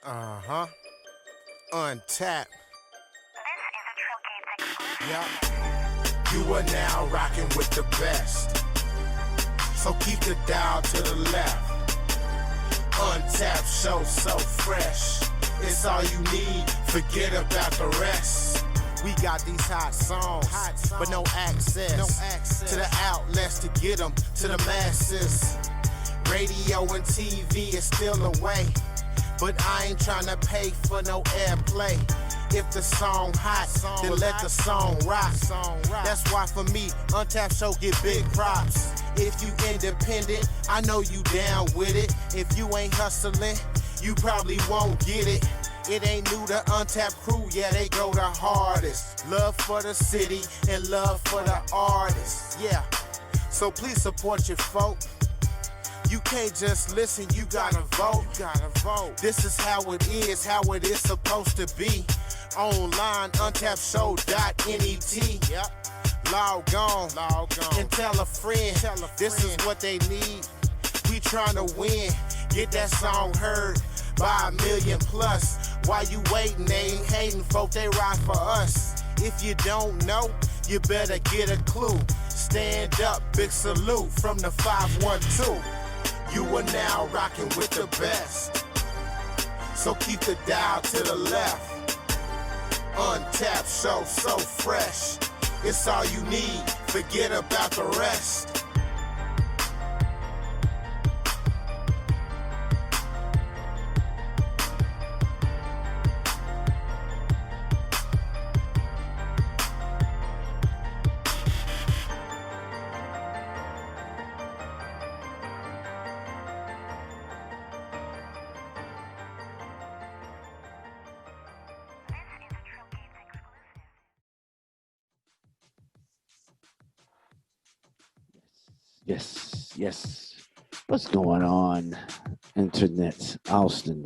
Uh-huh. UnTapped. Yup. You are now rocking with the best. So keep the dial to the left. UnTapped show so fresh. It's all you need. Forget about the rest. We got these hot songs, but no access to the outlets to get them to the masses. Radio and TV is still away, but I ain't tryna pay for no airplay. If the song hot, then let the song rock. That's why for me, UnTapped show get big props. If you independent, I know you down with it. If you ain't hustling, you probably won't get it. It ain't new to UnTapped crew, yeah, they go the hardest. Love for the city and love for the artists, yeah. So please support your folk. You can't just listen, you gotta vote. This is how it is supposed to be. Online, UnTappedShow.net. Yep. Log on and tell a friend. This is what they need. We tryna win. Get that song heard by 1 million plus. While you waiting, they ain't hating, folk, they ride for us. If you don't know, you better get a clue. Stand up, big salute from the 512. You are now rocking with the best. So keep the dial to the left. UnTapped show so fresh. It's all you need. Forget about the rest. Yes. What's going on, internet, Austin,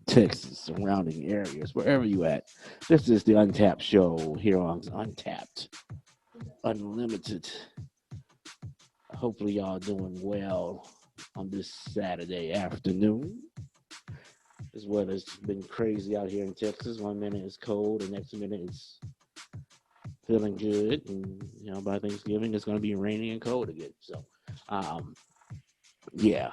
Texas, surrounding areas, wherever you at? This is the UnTapped show here on UnTapped, Unlimited. Hopefully y'all doing well on this Saturday afternoon. This weather's been crazy out here in Texas. 1 minute it's cold, the next minute it's feeling good, and by Thanksgiving it's going to be rainy and cold again. So yeah,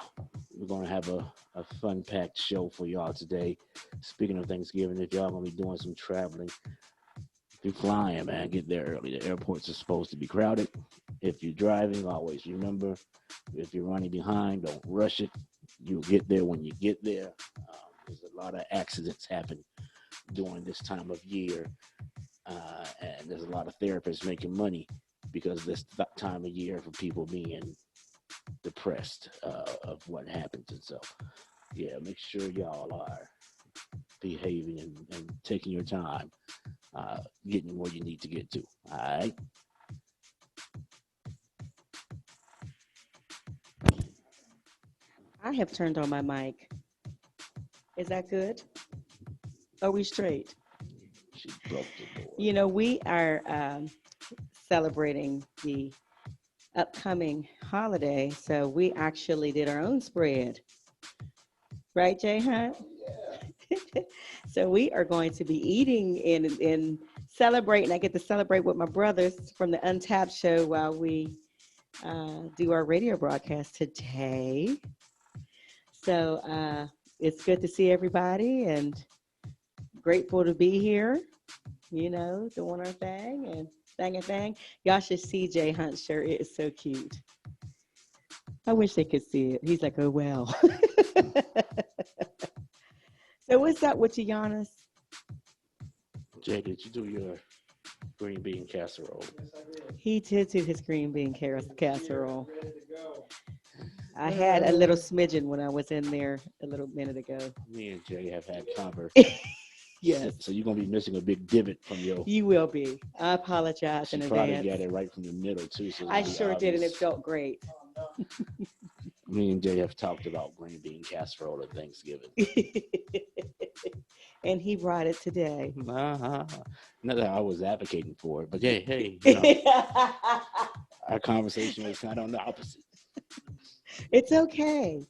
we're going to have a fun-packed show for y'all today. Speaking of Thanksgiving, if y'all going to be doing some traveling, if you're flying, man, get there early. The airports are supposed to be crowded. If you're driving, always remember, if you're running behind, don't rush it. You'll get there when you get there. There's a lot of accidents happen during this time of year, and there's a lot of therapists making money because this time of year for people being depressed of what happens. And so, yeah, make sure y'all are behaving and taking your time, getting where you need to get to. All right. I have turned on my mic. Is that good? Are we straight? She broke the board. We are celebrating the upcoming holiday, so we actually did our own spread. Right, J.Hunt? Yeah. So we are going to be eating and celebrating. I get to celebrate with my brothers from the UnTapped show while we do our radio broadcast today. So it's good to see everybody and grateful to be here, doing our thing and thing. Y'all should see J.Hunt's shirt. It is so cute. I wish they could see it. He's like, oh, well. So what's up with you, Yannis? Jay, did you do your green bean casserole? Yes, I did. He did do his green bean casserole. Ready to go. I had a little smidgen when I was in there a little minute ago. Me and Jay have had converse. Yes. So you're going to be missing a big divot from your... You will be. I apologize in advance. She probably got it right from the middle, too. So I sure did, and it felt great. Me and Jay have talked about green bean casserole at Thanksgiving. And he brought it today. Not that I was advocating for it, but hey, our conversation was kind of on the opposite. It's okay.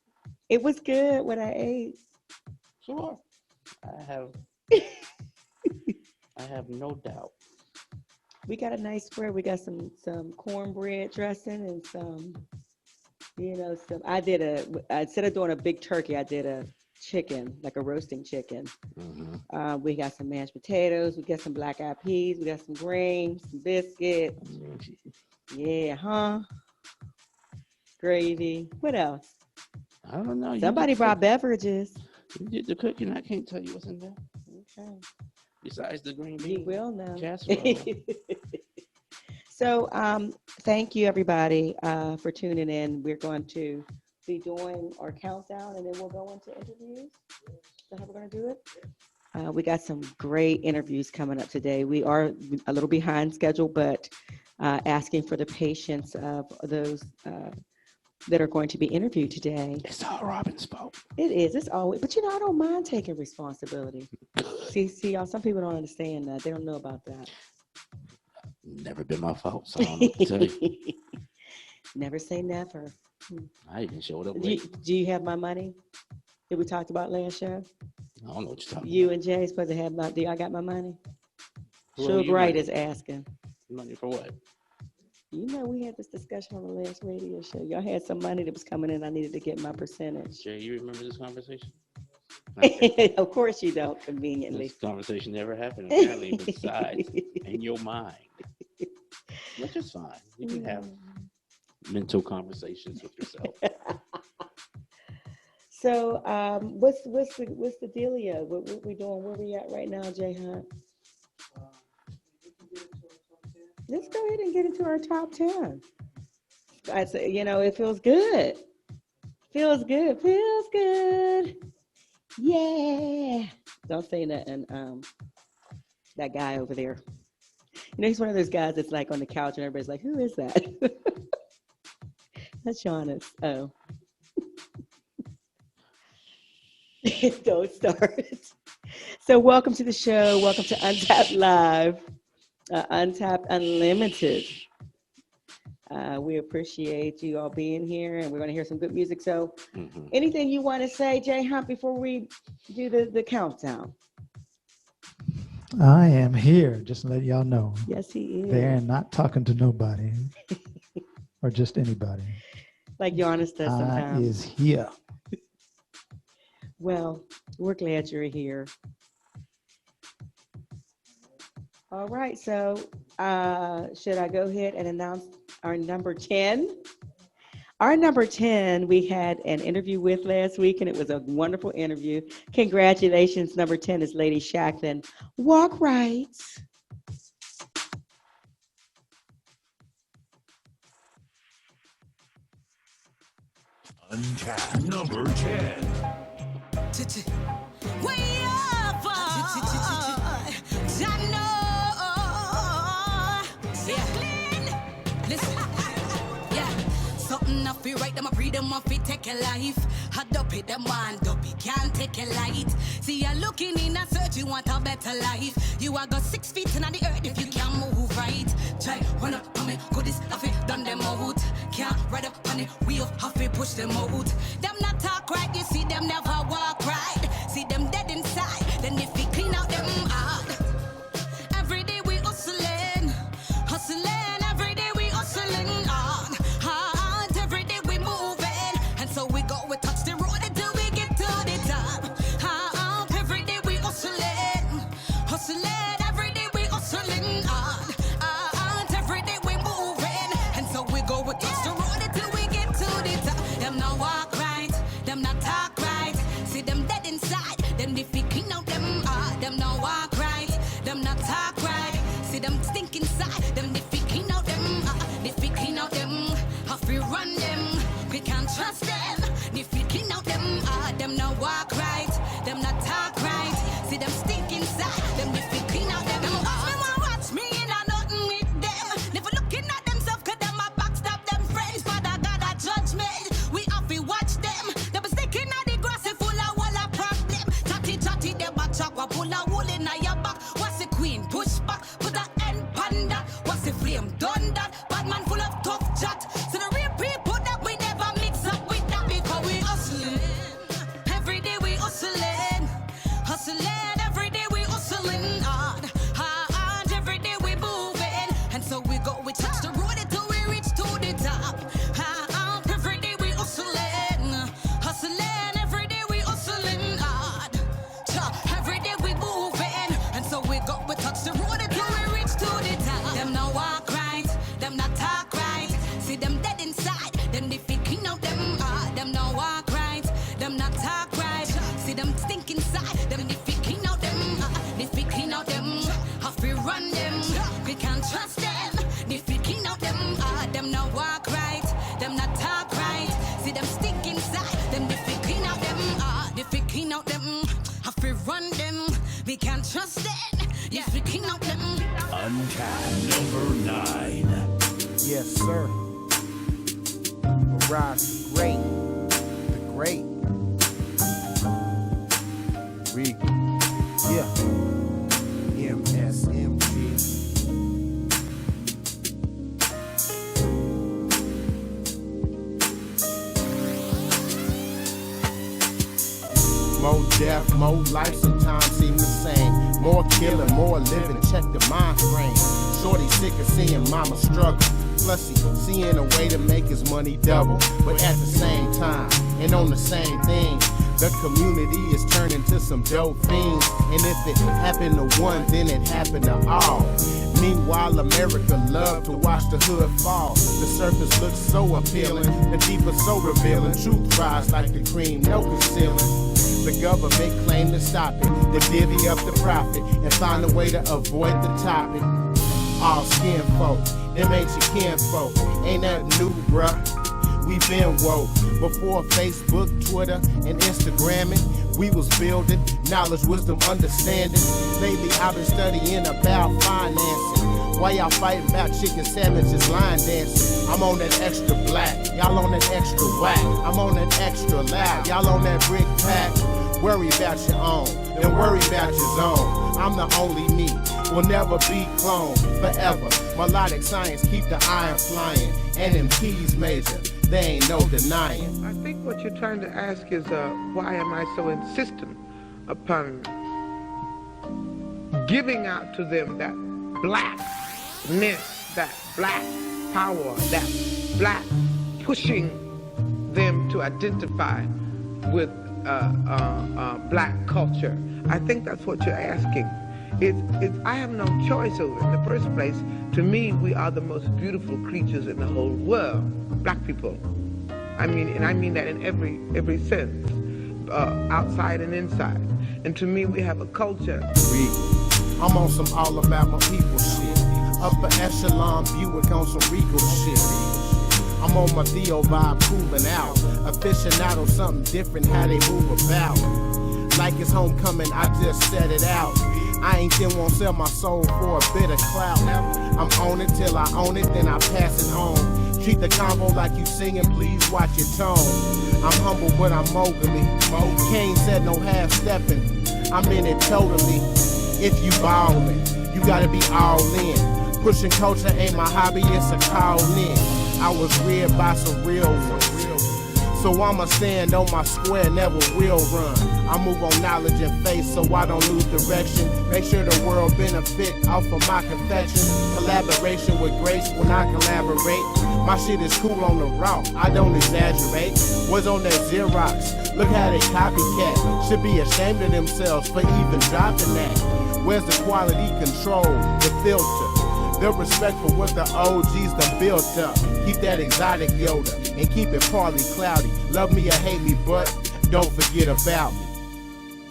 It was good what I ate. Sure. I have no doubt. We got a nice spread. We got some cornbread dressing and some, instead of doing a big turkey, I did a chicken, like a roasting chicken. Mm-hmm. We got some mashed potatoes. We got some black-eyed peas. We got some greens, some biscuits. Yeah, gravy. What else? I don't know. Somebody brought beverages. You did the cooking. I can't tell you what's in there. Okay. Besides the green beans. You will know. Casserole. So, thank you everybody for tuning in. We're going to be doing our countdown, and then we'll go into interviews. Is that how we're going to do it? We got some great interviews coming up today. We are a little behind schedule, but asking for the patience of those that are going to be interviewed today. It's all Robyn's fault. It is. It's always, but I don't mind taking responsibility. See, y'all. Some people don't understand that. They don't know about that. Never been my fault. So I don't know what to tell you. Never say never. I even showed up Do late. you have my money that we talked about last show? I don't know what you're talking You about. and Jay supposed to have my. Do I got my money? Who owe Suge you Wright money? is asking. Money for what? You know, we had this discussion on the last radio show. Y'all had some money that was coming in. I needed to get my percentage. Jay, you remember this conversation? Of course you don't, conveniently. This conversation never happened, apparently, besides in your mind. Which is fine. You can have mental conversations with yourself. So, what's the dealio? What we doing? Where we at right now, J.Hunt? Let's go ahead and get into our top 10. I say, it feels good. Feels good. Yeah. Don't say nothing. That guy over there. He's one of those guys that's like on the couch and everybody's like, who is that? That's Yannis. Oh. Don't start. So welcome to the show. Welcome to UnTapped Live. UnTapped Unlimited. We appreciate you all being here, and we're going to hear some good music. So anything you want to say, J.Hunt, before we do the countdown? I am here, just to let y'all know. Yes, he is. They're not talking to nobody or just anybody. Like Yannis does sometimes. I is here. Well, we're glad you're here. All right, so should I go ahead and announce our number 10? Our number 10, we had an interview with last week, and it was a wonderful interview. Congratulations, number 10 is Lady Shacklin. Walk right. UnTapped number 10. Way up, listen, yeah. Something I feel right, them I breathe them off it, take a life. Had up it, them want up it, can't take a light. See, you're looking in a search, you want a better life. You are got 6 feet in the earth if you can't move right. Try, run up on me, go this, have it, done them out. Can't ride up on it, wheel, have it, push them out. Them not talk right, you see them never walk right. See them dead inside, then if we clean out them out. Every day we hustling, every day we hustling on. Hard, every day we moving, and so we go, we touch the road until we get to the top. Hard, every day we hustling, every day we hustling on. Hard, every day we moving, and so we go, we touch the road until we get to the top. Them not walk right, them not talk right. See them dead inside, then if we clean out them not walk right, them not talk right. See them stink inside, them if we clean out them, if we clean out them, if we run them, we can't trust them. If we clean out them not walk right, them not talk right. See them stink inside, them if we clean out them, watch me and I nothing with them. Never looking at themselves, cause them a backstab them friends. Father God a judgment, we have to watch them. Them sticking at the grass, full of wall of problem. Chatty, them a chakwa, pull a wool in your back. What's the queen, push back, put a end panda. What's the flame, done that. Bad man full of tough them not talk right. See them stink inside, them if we clean out them, if we clean out them, how we run them, we can't trust them. If we clean out them not walk right, them not talk right. See them stink inside, them if we clean out them, if we clean out them, how we run them, we can't trust them. If we clean out them. UnTapped number 9. Yes, sir. Mirage the great. Regal. Yeah. MSMG. More death, more life, sometimes seem the same. More killing, more living, check the mind frame. Shorty sick of seeing mama struggle. Plus he seeing a way to make his money double. But at the same time, and on the same thing, the community is turning to some dope fiends. And if it happened to one, then it happened to all. Meanwhile, America loved to watch the hood fall. The surface looks so appealing, the deeper so revealing. Truth rise like the cream, no concealing. The government claimed to stop it, to divvy up the profit, and find a way to avoid the topic. All skin folk, them ain't your kinfolk. Ain't nothing new, bruh. We been woke. Before Facebook, Twitter, and Instagramming, we was building knowledge, wisdom, understanding. Lately I've been studying about financing. Why y'all fighting about chicken sandwiches, line dancing? I'm on that extra black, y'all on that extra whack. I'm on that extra loud, y'all on that brick pack. Worry about your own, then worry about your zone. I'm the only me, will never be cloned forever. Melodic science keep the iron flying, and them keys major, they ain't no denying. I think what you're trying to ask is why am I so insistent upon giving out to them that blackness, that black power, that black pushing them to identify with black culture. I think that's what you're asking. I have no choice over it. In the first place, to me, we are the most beautiful creatures in the whole world, black people. I mean that in every sense, outside and inside. And to me, we have a culture. I'm on some all about my people shit. Upper echelon Buick on some Regal shit. I'm on my Theo vibe proving out. Aficionado, something different how they move about. Like it's homecoming, I just set it out. I ain't then won't sell my soul for a bit of clout. I'm on it till I own it, then I pass it on. Treat the convo like you singing, please watch your tone. I'm humble, but I'm mogully. Kane said no half-stepping. I'm in it totally. If you ballin', you gotta be all in. Pushing culture ain't my hobby, it's a call in. I was reared by some real ones. So I'ma stand on my square, never will run. I move on knowledge and faith so I don't lose direction. Make sure the world benefit off of my confession. Collaboration with grace when I collaborate. My shit is cool on the raw, I don't exaggerate. Was on that Xerox, look how they copycat. Should be ashamed of themselves for even dropping that. Where's the quality control, the filter? The respect for what the OGs done built up. Keep that exotic Yoda and keep it partly cloudy. Love me or hate me, but don't forget about me.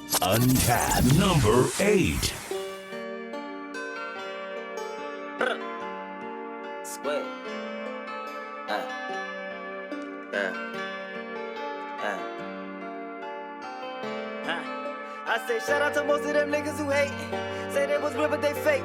UnTapped number 8. Sweat. I say shout out to most of them niggas who hate. Say they was real but they fake.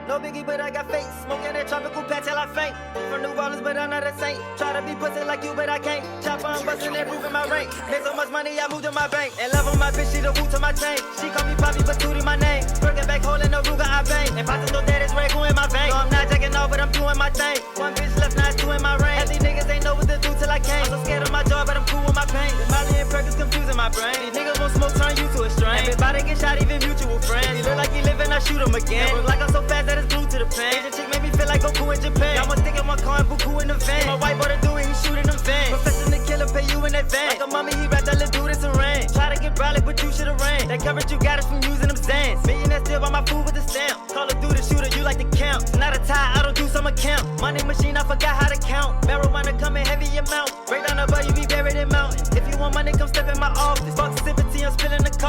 No biggie but I got face. Smoking that tropical patch till I faint. From New Orleans but I'm not a saint. Try to be pussy like you but I can't. Chop on bustin' that roof in my rank. Made so much money I moved to my bank. And love on my bitch, she the boot to my chain. She call me Poppy but Tootie my name. Working back hole in the Ruger I bang. And Pops know that it's Ray in my vein. So I'm not jacking off but I'm doing my thing. One bitch left, now it's two in my range. Half these niggas ain't know what to do till I came. I'm so scared of my job but I'm cool with my pain. Molly and Perkins confusing my brain. These niggas won't smoke, turn you to a strain. Everybody get shot, even mutual friends. He look like he living, I shoot him again. Look like I'm so fast that it's glued to the pen. Asian chick made me feel like Goku in Japan. Y'all must think in one car and Buku in the van. My white boy to do it, he shooting them fans. Professor the killer pay you in advance. Like a mommy, he wrapped that little dude in some rain. Try to get brolic, but you should've ran. That coverage you got is from using them Zans. Millionaire still buy my food with the stamp. Call it through the shooter, you like to count. It's not a tie, I don't do some account. Money machine, I forgot how to count. Marijuana come in heavy amount. Break down the bar, you be buried in mountains. If you want money, come step in my office.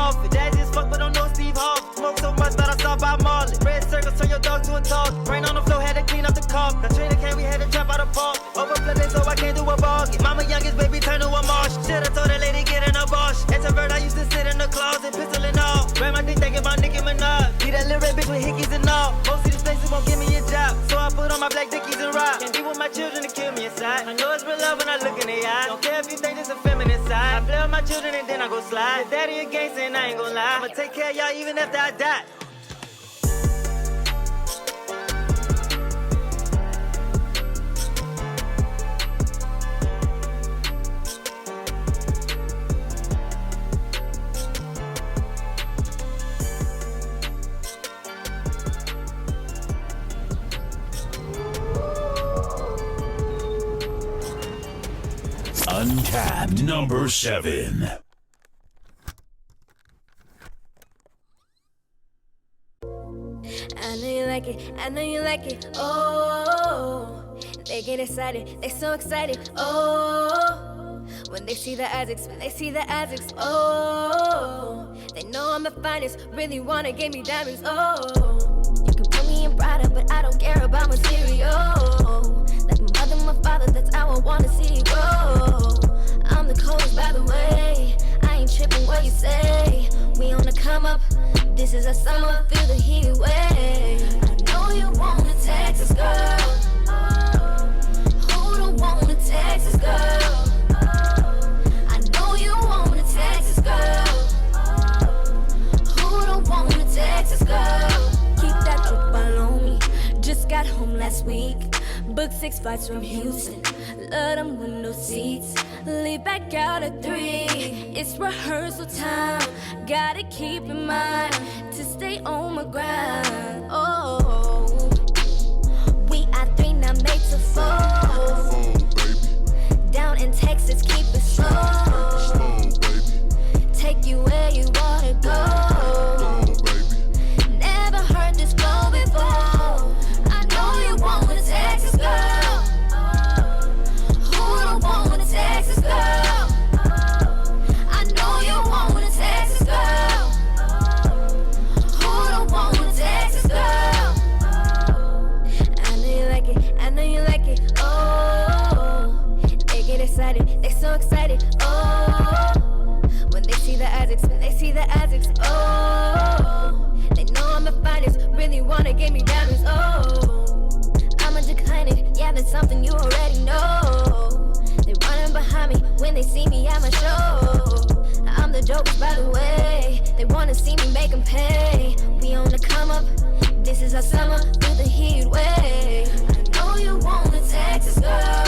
office. Jazzy as fuck, but don't know Steve Harvey. Smoke so much, thought I saw Bob Marley. Red circles, turn your dog to a dog. Rain on the floor, had to clean up the car. Katrina came, we had to trap out a park. Overflipping, so I can't do a bargain. Mama youngest baby turn to a marsh. Should've told that lady get in a bosh. Introvert, I used to sit in the closet, pistol and all. Ran my dick thinking about Nicki Minaj. Be that little red bitch with hickeys and all. Most of these places won't give me a job, so I put on my black dickies and rock. Can't be with my children to kill me inside. I know it's real love when I look in their eyes. Don't care if you think it's a feminine side. I play with my children and then I go slide. If daddy a gangster and I ain't gon' lie. I'ma take care of y'all even after I die. UnTapped number 7. I know you like it, I know you like it, oh. They get excited, they so excited, oh. When they see the Isaacs, when they see the Isaacs, oh. They know I'm the finest, really wanna give me diamonds, oh. You can put me in Prada, but I don't care about material. Like my mother, my father, that's how I wanna see you go. I'm the coldest, by the way. I ain't tripping what you say. We on the come up. This is a summer, feel the heat away. I know you want a Texas girl. Who don't want a Texas girl? I know you want a Texas girl. Who don't want a Texas girl? Keep that drip on me. Just got home last week. Booked 6 flights from Houston. Love them window seats. Leave back out at 3. It's rehearsal time. Gotta keep in mind to stay on my grind. Oh, we are 3 now made to 4. Down in Texas, keep it slow. Take you where you wanna go. Never heard this flow before. I know you want a Texas girl. Who don't want a Texas girl? I know you want a Texas girl. Who don't want a Texas girl? I know you like it, I know you like it, oh. They get excited, they so excited, oh. When they see the Isaacs, when they see the Isaacs, oh. They know I'm the finest, really wanna give me diamonds, oh. I'ma decline it, yeah, that's something you already know. They running behind me, when they see me, I'ma show. I'm the dopest, by the way. They wanna see me make them pay. We on the come up, this is our summer, through the heat way. I know you want a Texas girl.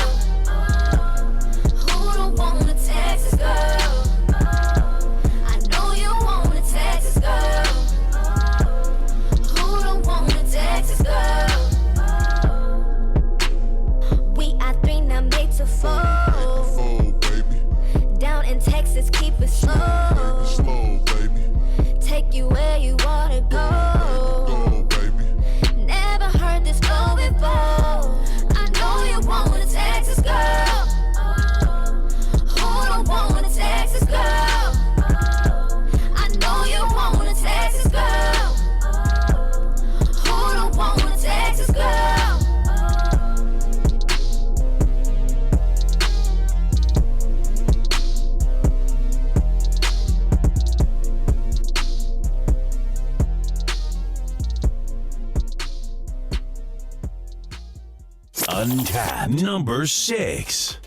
Who don't want a Texas girl? I know you want a Texas girl. Who don't want a Texas girl? We are 3 now made to 4. Down in Texas, keep it slow. Take you where you wanna go. Never heard this flow before. I know you want a Texas girl. Who don't want a Texas girl? I know you want a Texas girl. Who don't want a Texas girl? UnTapped number 6.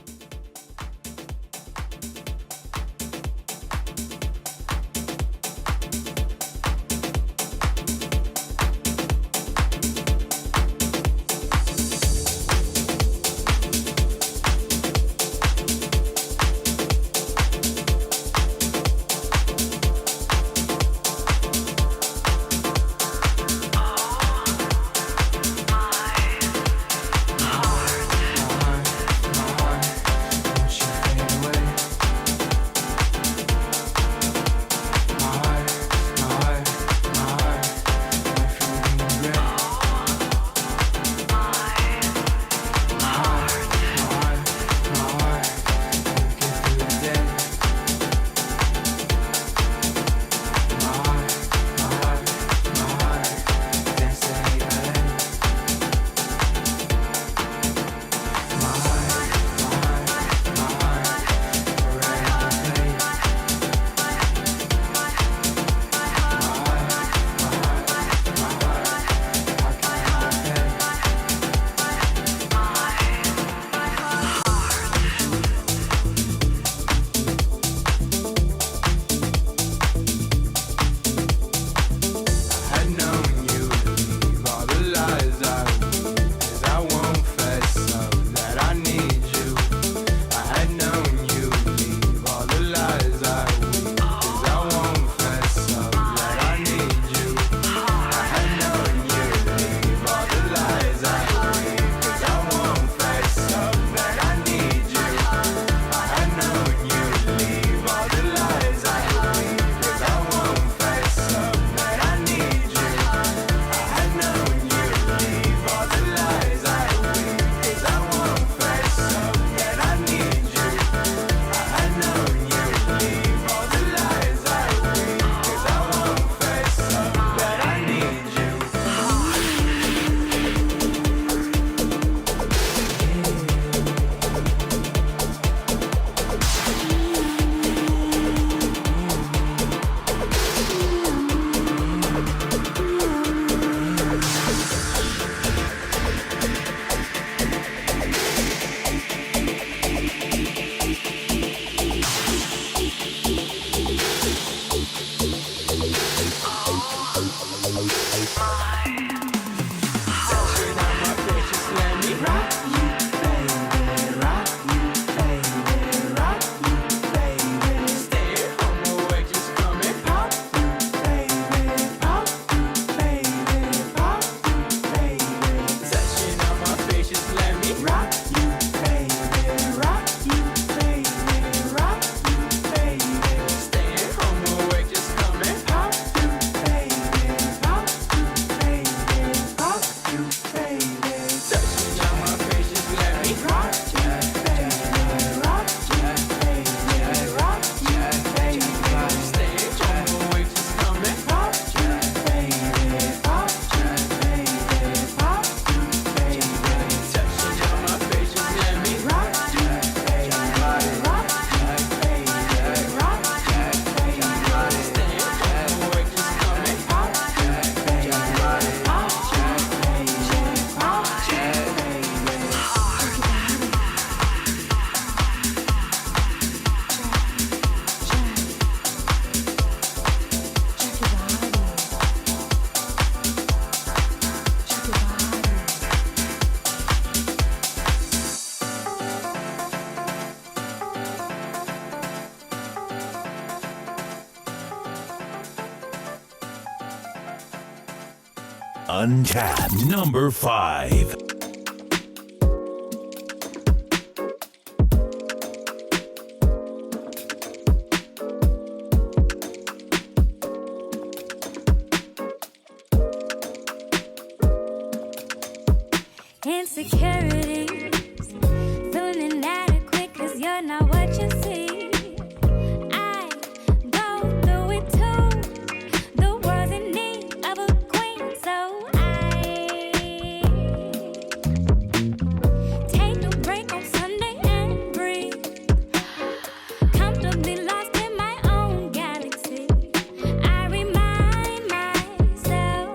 UnTapped number 5. Insecurities, feeling inadequate 'cause you're not what you see. I go through it too. The world's in need of a queen, so I take a break on Sunday and breathe. Comfortably lost in my own galaxy. I remind myself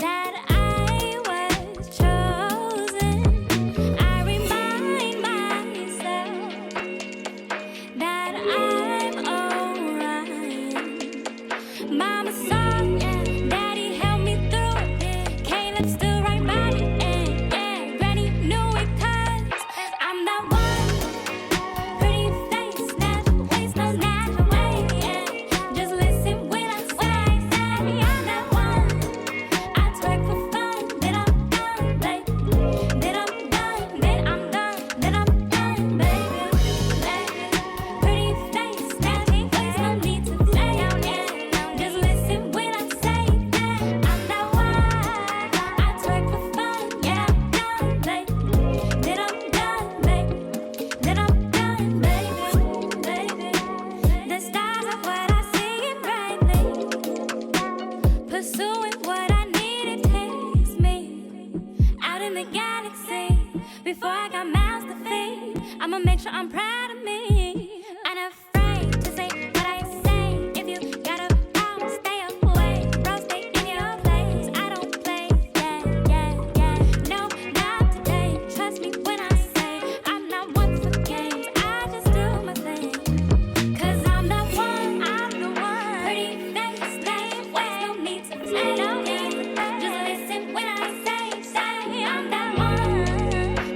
that I was chosen. I remind myself that I'm alright. Mama saw, Daddy helped me through. Caleb stood right by me, and Granny knew it 'cause I'm that one pretty face, natural waist, no natural way. Just listen when I say I'm that one. I twerk for fun, then I'm done, baby. Then I'm done, then I'm done, then I'm done, baby. Pretty face, natural waist, no need to play. Just listen when I say that I'm that one. I twerk for fun, yeah, I'm done, baby. Then I'm done, baby. Then I'm done, baby. The stars are what I see it brightly. Pursuing what I need, it takes me out in the galaxy. Before I got mouths to feed, I'ma make sure I'm proud of me. Unafraid to say what I say. If you got a problem, stay away. Bro, stay in your place. I don't play, yeah. No, not today. Trust me when I say I'm not one for games. I just do my thing. 'Cause I'm the one. Pretty face, name, waist, no need to play. Just listen when I say I'm that one.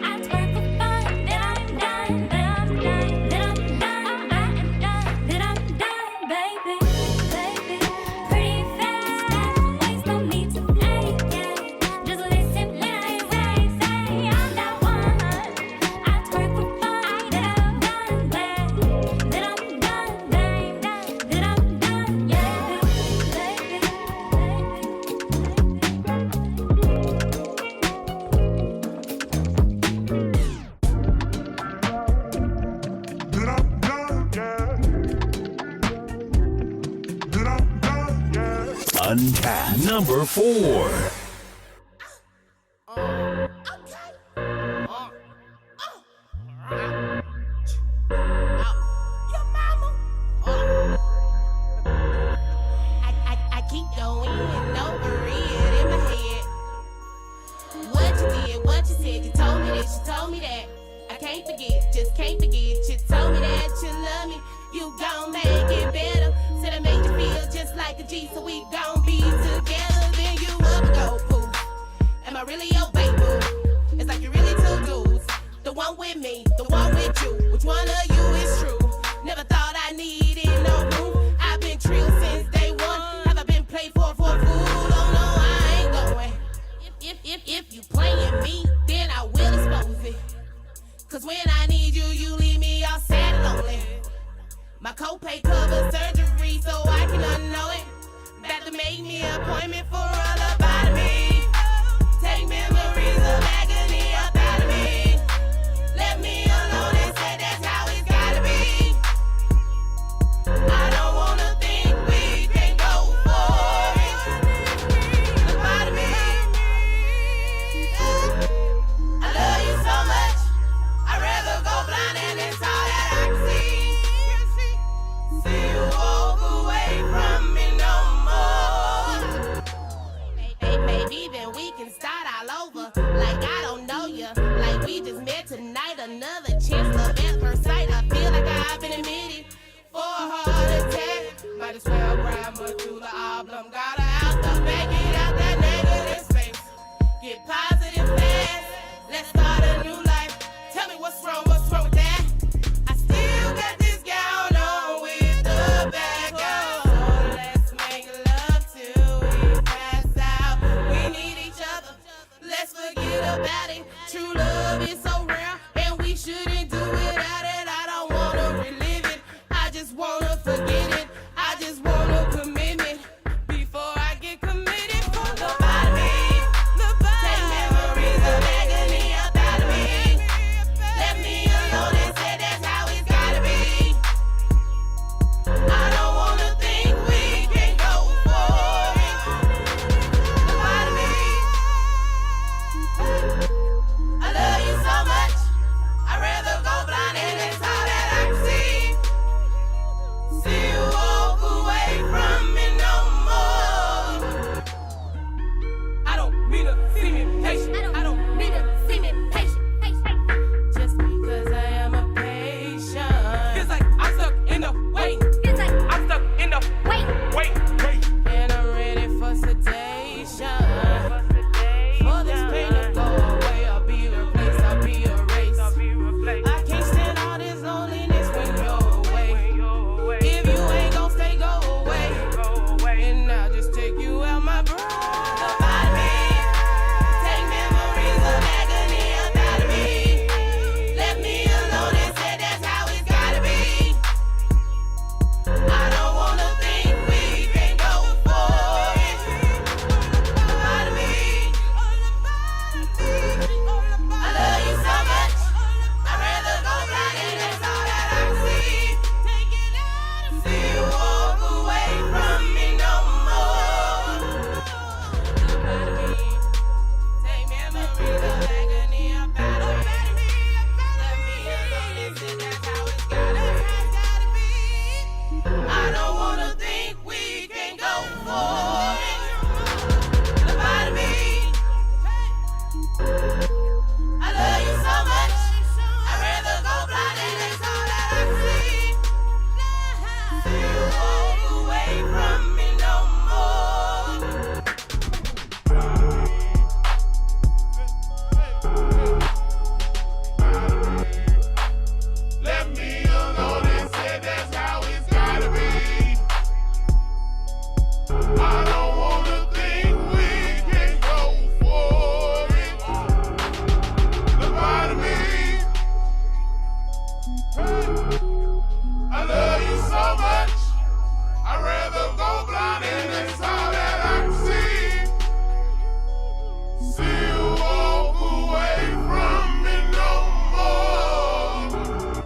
I twerk for fun, then I'm done, then I'm done, then I'm done, then I'm done, baby. Pretty face, name, waist, no need to play. Just listen when I say I'm that one. I twerk for fun, then I'm done, then I'm done, then I'm done, yeah. UnTapped number 4. I keep going over it in my head. What you did, what you said, you told me this, you told me that. I can't forget, just can't forget. You told me that you love me, you gon' make it better. Said I made you feel just like a G, so we gon' be together. Then you up and go poof. Am I really your baby? It's like you really two dudes. The one with me, the one with you. Which one of you is true? Never thought I needed no proof. I've been trill since day one. Have I been played for a fool? Oh no, I ain't going. If you playing me, then I will expose it. 'Cause when I need you, you leave me all sad and lonely. My copay covers surgery, so I can unknow it. That to make me an appointment for a lobotomy. Take memories of agony up out of me. Let me alone and say that's how it's gotta be. I don't wanna think we can go for it. Lobotomy. I love you so much. I'd rather go blind and it's all that I can see. See you walk away from me no more. See you walk away from me no more. I don't mean to seem impatient. I don't mean to seem impatient. Just because I am a patient. Feels like I'm stuck in the wait. Feels like I'm stuck in the wait. And I'm ready for sedation. For this pain to go away, I'll be replaced, I'll be erased. I can't stand all this loneliness when you're away. If you ain't gon' stay, go away. And I'll just take you out my brain. About me, take memories of agony about me. Left me alone and said that's how it's gotta be. I don't wanna think we can go for it. About me, I love you so much. I'd rather go blind and that's all that I see. See you walk away from me no more. Take memories of agony about me. Let me alone and say that's how it's gotta be. I don't wanna think we can go for it. About me, I love you so much. I'd rather go blind and that's all that I see. See you walk away from me no more. Let me alone and say that's how it's gotta be. I don't wanna think we can go for it. About me, I love you so much. I'd rather go blind and that's all that I can see. See you walk away from me no more.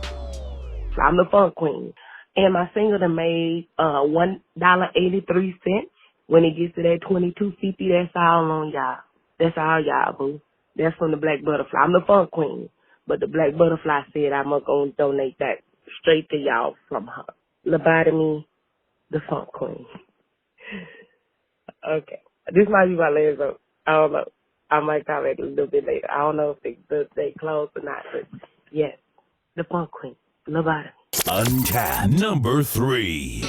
I'm the Funk Queen. And my single that made $1.83. When it gets to that 22.50, that's all on y'all. That's all y'all, boo. That's from the Black Butterfly. I'm the Funk Queen. But the Black Butterfly said I'm going to donate that straight to y'all from her. Lobotomy, the Funk Queen. Okay. This might be my last vote. I don't know. I might comment a little bit later. I don't know if they close or not. But yes, the Funk Queen. Lobotomy. UnTapped number 3.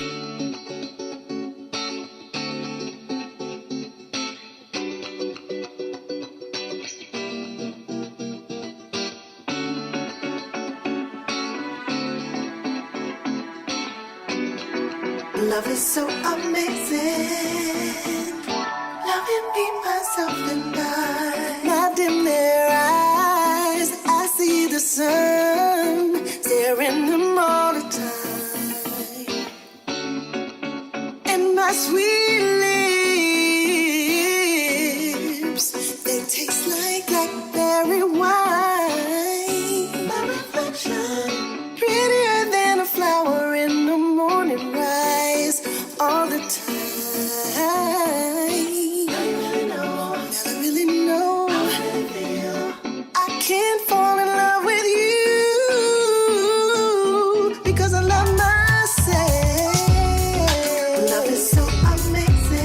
Love is so amazing. Loving me, myself, and I. Not in their eyes. I see the sun staring them all the time. And my sweet lips, they taste like blackberry wine. My reflection, prettier than a flower in the morning rise. All the time. Now you really know. Now I really know. I really feel. I can't fall in love with you because I love myself. Love is so amazing.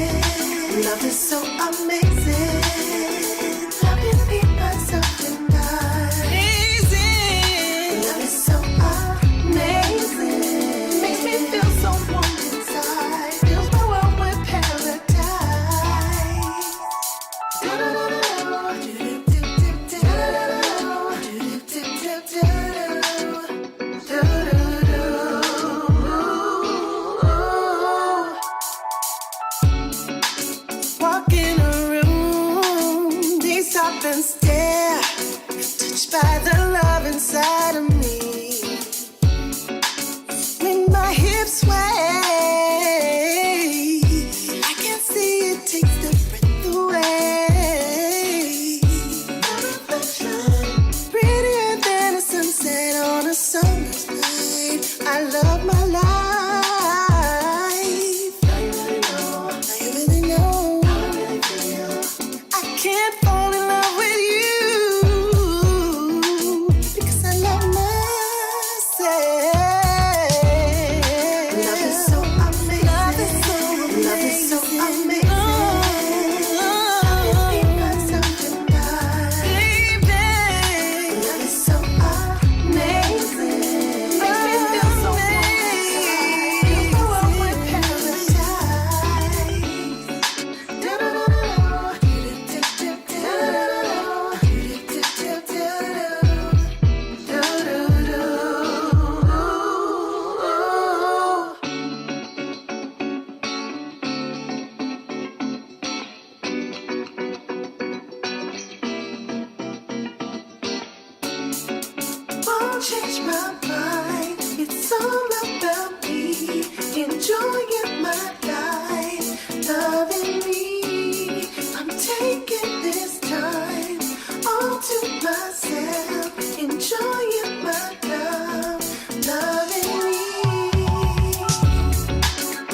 change my mind. It's all about me, enjoying my life, loving me. I'm taking this time all to myself, enjoying my love, loving me.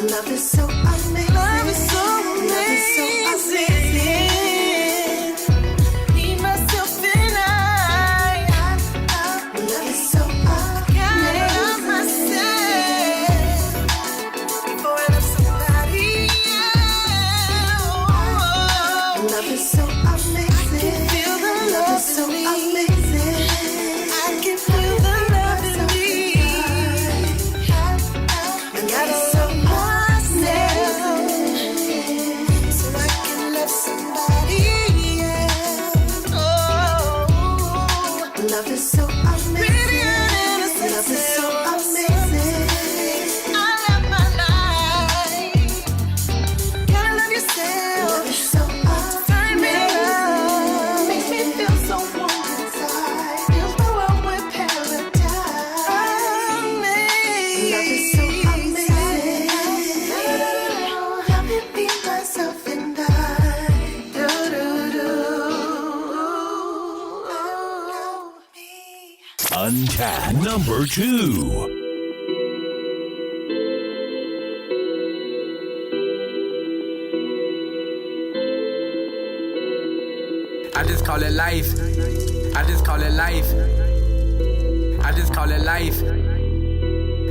Love is so amazing. Love is so amazing. Love is so amazing. Me, myself, and I. Love is so amazing. Gotta love myself before I love somebody else. Love is so amazing. I can feel the love so amazing. I can feel the love in me. I gotta love myself so I can love somebody else. Oh, love is so amazing. Love is so amazing. I love my life. Gotta love yourself. Love is so amazing. Makes me feel so warm inside. Fills my world with paradise. Love is so amazing. Help me be myself and I. UnTapped number 2. I just call it life. I just call it life. I just call it life.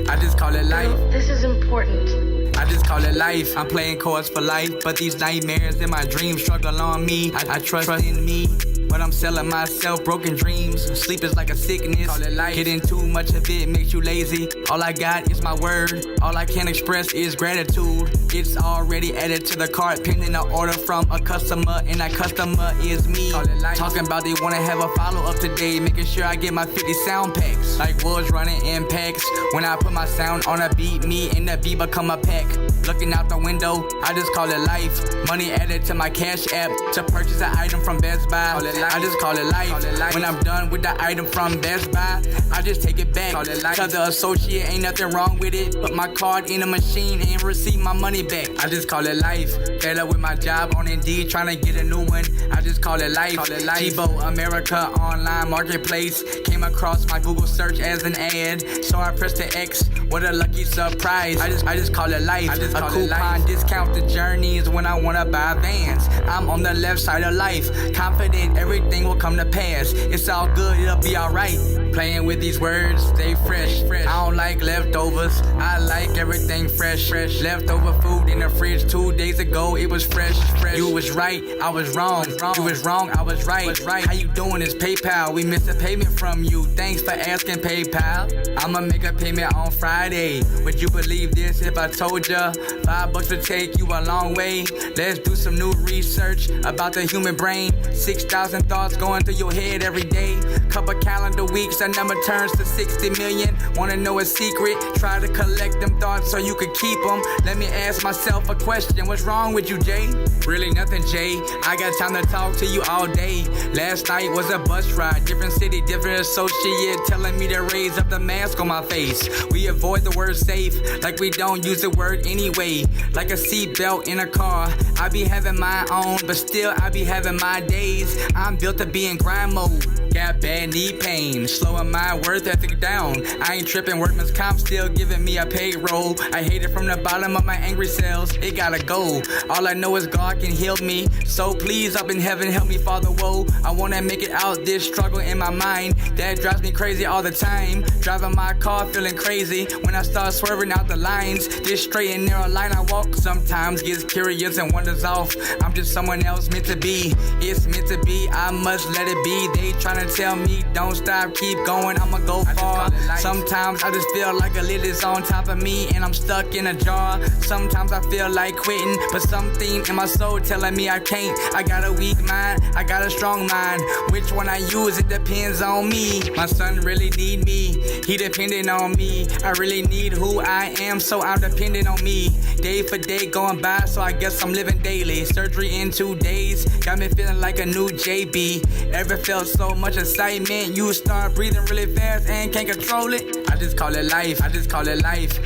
I just call it life. This is important. I just call it life. I'm playing cards for life, but these nightmares in my dreams struggle on me. I trust in me, but I'm selling myself broken dreams. Sleep is like a sickness. Call it life. Getting too much of it makes you lazy. All I got is my word. All I can express is gratitude. It's already added to the cart, pending an order from a customer, and that customer is me. Call it life. Talking about they wanna have a follow-up today, making sure I get my 50 sound packs. Like wolves running in packs. When I put my sound on a beat, me and the beat become a pack. Looking out the window, I just call it life. Money added to my cash app to purchase an item from Best Buy. I just call it life. When I'm done with the item from Best Buy, I just take it back. Tell the associate ain't nothing wrong with it. Put my card in a machine and receive my money back. I just call it life. Fed up with my job on Indeed, trying to get a new one. I just call it life. Chibo America online marketplace. Came across my Google search as an ad, so I pressed the X. What a lucky surprise. I just call it life. A coupon discount the journeys when I wanna buy Vans. I'm on the left side of life, confident everything will come to pass. It's all good, it'll be alright. Playing with these words, stay fresh. I don't like leftovers, I like everything fresh. Leftover food in the fridge 2 days ago, it was fresh. You was right, I was wrong. You was wrong, I was right. How you doing? It's PayPal. We missed a payment from you. Thanks for asking, PayPal. I'ma make a payment on Friday. Would you believe this if I told ya $5 would take you a long way? Let's do some new research about the human brain. 6,000 thoughts going through your head every day. Couple calendar weeks, that number turns to 60 million. Wanna know a secret? Try to collect them thoughts so you could keep them. Let me ask myself a question. What's wrong with you, Jay? Really nothing, Jay. I got time to talk to you all day. Last night was a bus ride. Different city, different associate telling me to raise up the mask on my face. We avoid the word safe like we don't use the word anyway. Like a seatbelt in a car. I be having my own, but still I be having my days. I'm built to be in grind mode. Got bad knee pain, slowing my worth ethic down. I ain't tripping, workman's comp still giving me a payroll. I hate it from the bottom of my angry cells, it gotta go. All I know is God can heal me, so please up in heaven help me, Father, whoa. I wanna make it out this struggle in my mind that drives me crazy all the time. Driving my car feeling crazy when I start swerving out the lines. This straight and narrow line I walk sometimes gets curious and wanders off. I'm just someone else meant to be. It's meant to be, I must let it be. They tryna tell me don't stop, keep going, I'ma go far. Sometimes I just feel like a lid is on top of me and I'm stuck in a jar. Sometimes I feel like quitting, but something in my soul telling me I can't. I got a weak mind, I got a strong mind. Which one I use, it depends on me. My son really need me, he depending on me. I really need who I am, so I'm dependent on me. Day for day going by, so I guess I'm living daily. Surgery in 2 days, got me feeling like a new JB. Ever felt so much much excitement, you start breathing really fast and can't control it. I just call it life, I just call it life.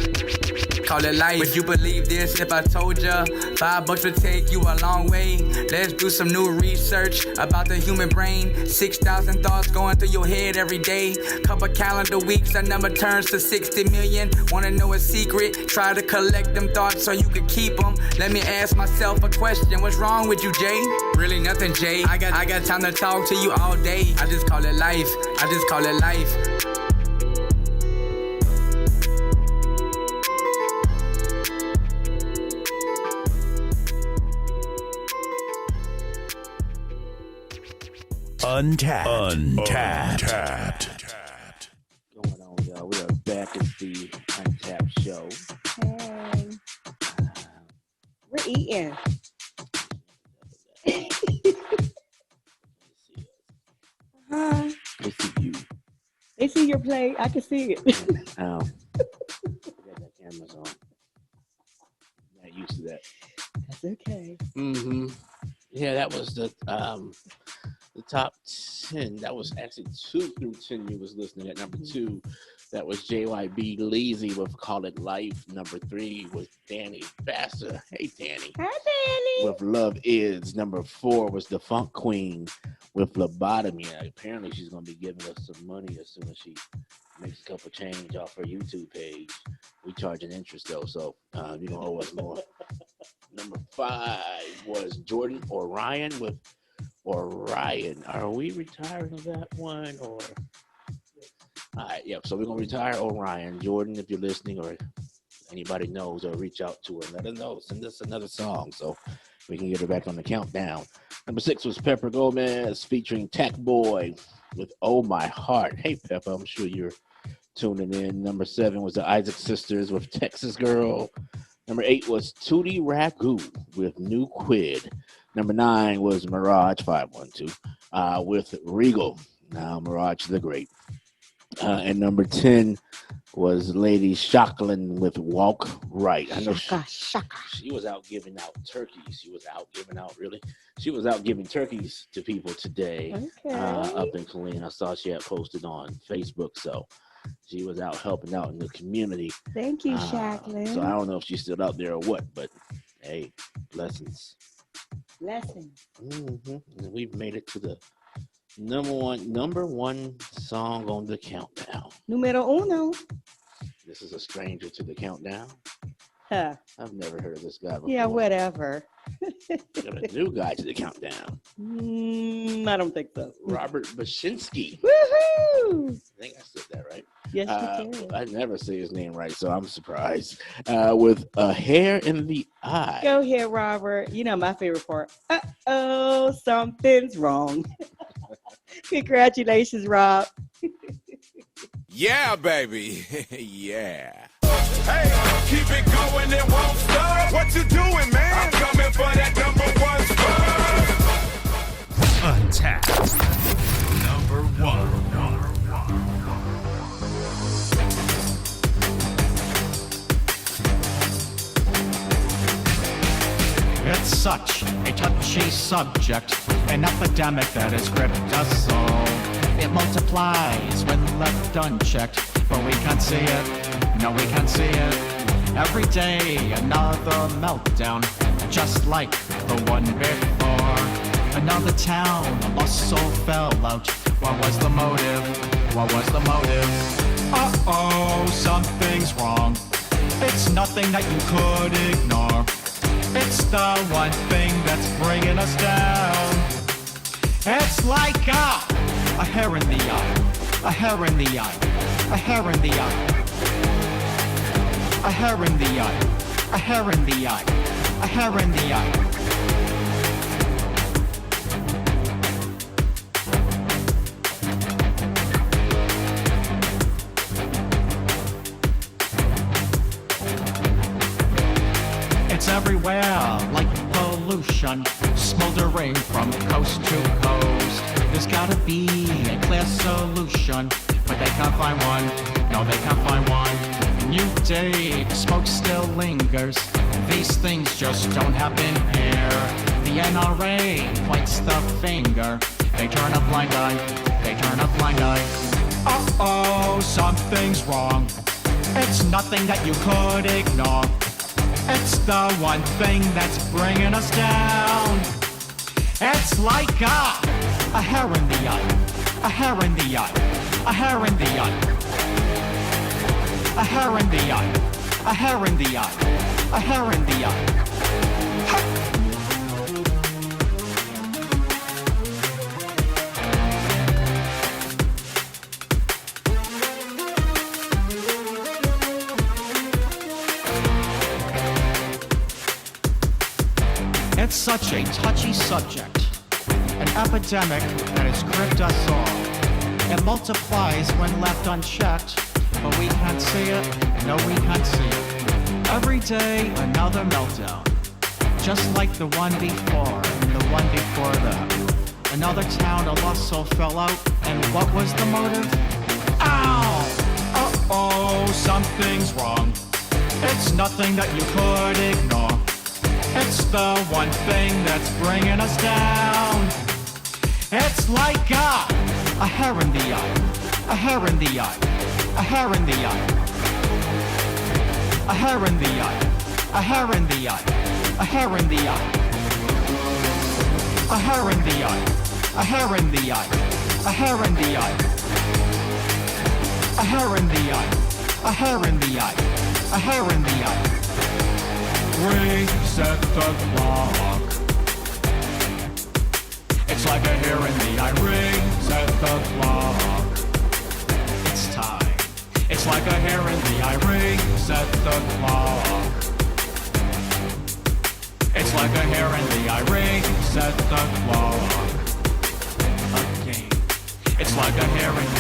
Call it life. Would you believe this if I told ya $5 would take you a long way? Let's do some new research about the human brain. 6,000 thoughts going through your head every day. Couple calendar weeks, that number turns to 60 million. Wanna know a secret? Try to collect them thoughts so you can keep them. Let me ask myself a question. What's wrong with you, Jay? Really nothing, Jay. I got time to talk to you all day. I just call it life. I just call it life. UnTapped. Going on, y'all? We are back at the UnTapped show. Hey. We're eating. They see you. They see your plate. I can see it. I got that camera's on. Not used to that. That's okay. Mm-hmm. Yeah, that was the top 10. That was actually 2 through 10 you was listening at. Number 2, that was JYB Lazy with Call It Life. Number 3 was Danny Bassett. Hey, Danny. Hi, Danny. With Love Is. Number 4 was The Funk Queen with Lobotomy. Apparently, she's going to be giving us some money as soon as she makes a couple change off her YouTube page. We charge an interest, though, so you're going to owe us more. Number 5 was Jordan Orion with Orion. Are we retiring that one? Or all right, yep. So we're going to retire Orion. Jordan, if you're listening or anybody knows, or reach out to her and let her know. Send us another song so we can get her back on the countdown. Number 6 was Pepper Gomez featuring Tech Boy with Oh My Heart. Hey, Pepper, I'm sure you're tuning in. Number 7 was the Isaac Sisters with Texas Girl. Number 8 was Tootie Ragu with New Quid. Number 9 was Mirage 512 with Regal. Now Mirage the Great. And number 10 was Lady Shocklin with Walk Right. I know she was out giving out turkeys. She was out giving turkeys to people today. Okay. Up in Killeen. I saw she had posted on Facebook. So she was out helping out in the community. Thank you, Shacklin. So I don't know if she's still out there or what, but hey, blessings. Mm-hmm. And we've made it to the number one song on the countdown. Numero uno. This is a stranger to the countdown. Huh. I've never heard of this guy before. Yeah, whatever. Got a new guy to the countdown. I don't think so. Robert Bashinsky. Woohoo! I think I said that right. Yes, you did. I never say his name right, so I'm surprised. With A Hair in the Eye. Go ahead, Robert. You know my favorite part. Uh-oh, something's wrong. Congratulations, Rob. Yeah, baby. Yeah. Hey, keep it going and won't stop. What you doing, man? I'm coming for that number 1 spot. UnTapped. Number 1. It's such a touchy subject, an epidemic that has gripped us all. It multiplies when left unchecked, but we can't see it, no we can't see it. Every day another meltdown, just like the one before. Another town, a lost soul fell out. What was the motive? What was the motive? Uh-oh, something's wrong. It's nothing that you could ignore. It's the one thing that's bringing us down. It's like a hair in the eye, a hair in the eye, a hair in the eye, a hair in the eye, a hair in the eye, a hair in the eye. It's everywhere, like pollution, smoldering from coast to coast. There's gotta be a clear solution, but they can't find one. No, they can't find one. New day, the smoke still lingers. These things just don't happen here. The NRA points the finger. They turn a blind eye. they turn a blind eye. Uh-oh, something's wrong. It's nothing that you could ignore. It's the one thing that's bringing us down. It's like a hair in the eye, a hair in the eye, a hair in the eye, a hair in the eye, a hair in the eye, a hair in the eye. It's such a touchy subject, an epidemic that has gripped us all. It multiplies when left unchecked, but we can't see it, no we can't see it. Every day, another meltdown, just like the one before and the one before that. Another town, a lost soul fell out, and what was the motive? Ow! Uh-oh, something's wrong. It's nothing that you could ignore. It's the one thing that's bringing us down. It's like a hair in the eye, a hair in the eye, a hair in the eye, a hair in the eye, a hair in the eye, a hair in the eye, a hair in the eye, a hair in the eye, a hair in the eye, a hair in the eye, a hair in the eye, a hair in the eye. Reset the clock. It's like a hair in the eye. Reset the clock. It's time. It's like a hair in the eye. Reset the clock. It's like a hair in the eye. Reset the clock. Again. It's like a hair in the eye.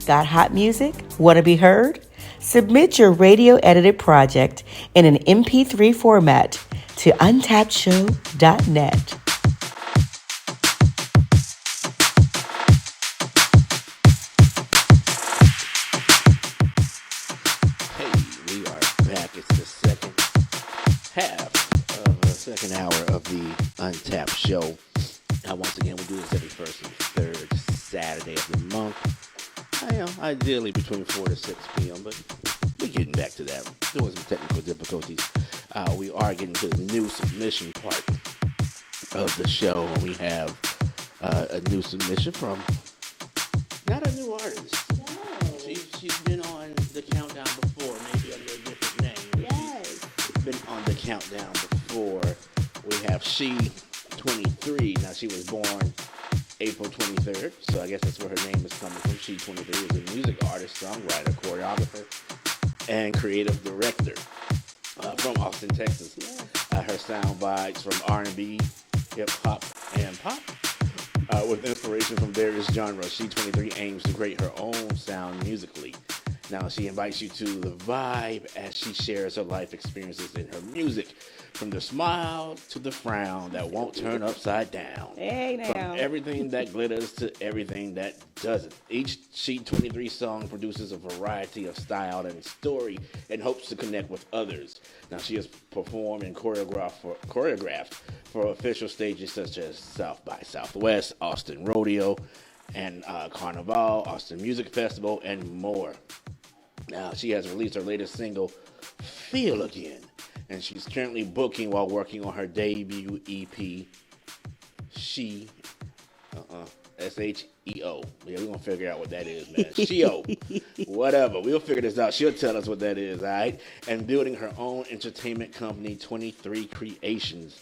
Got hot music? Want to be heard? Submit your radio edited project in an MP3 format to UnTappedShow.net. Hey, we are back. It's the second half of the second hour of the UnTapped Show. Once again, we do this every first and third Saturday of the month. Ideally between 4 to 6 p.m., but we're getting back to that. There was some technical difficulties. We are getting to the new submission part of the show. We have a new submission from not a new artist. No. She's been on the countdown before, maybe under a different name. Yes. She's been on the countdown before. We have She23. Now, she was born April 23rd, so I guess that's where her name is coming from. She23 is a music artist, songwriter, choreographer, and creative director from Austin, Texas. Her sound vibes from R&B, hip-hop, and pop, with inspiration from various genres. She23 aims to create her own sound musically. Now, she invites you to the vibe as she shares her life experiences in her music. From the smile to the frown that won't turn upside down. Hey now. From everything that glitters to everything that doesn't. Each She23 song produces a variety of style and story and hopes to connect with others. Now, she has performed and choreographed for official stages such as South by Southwest, Austin Rodeo, and Carnival, Austin Music Festival, and more. Now, she has released her latest single, Feel Again. And she's currently booking while working on her debut EP, Sheo. S-H-E-O. Yeah, we're going to figure out what that is, man. Sheo. Whatever. We'll figure this out. She'll tell us what that is, all right? And building her own entertainment company, 23 Creations.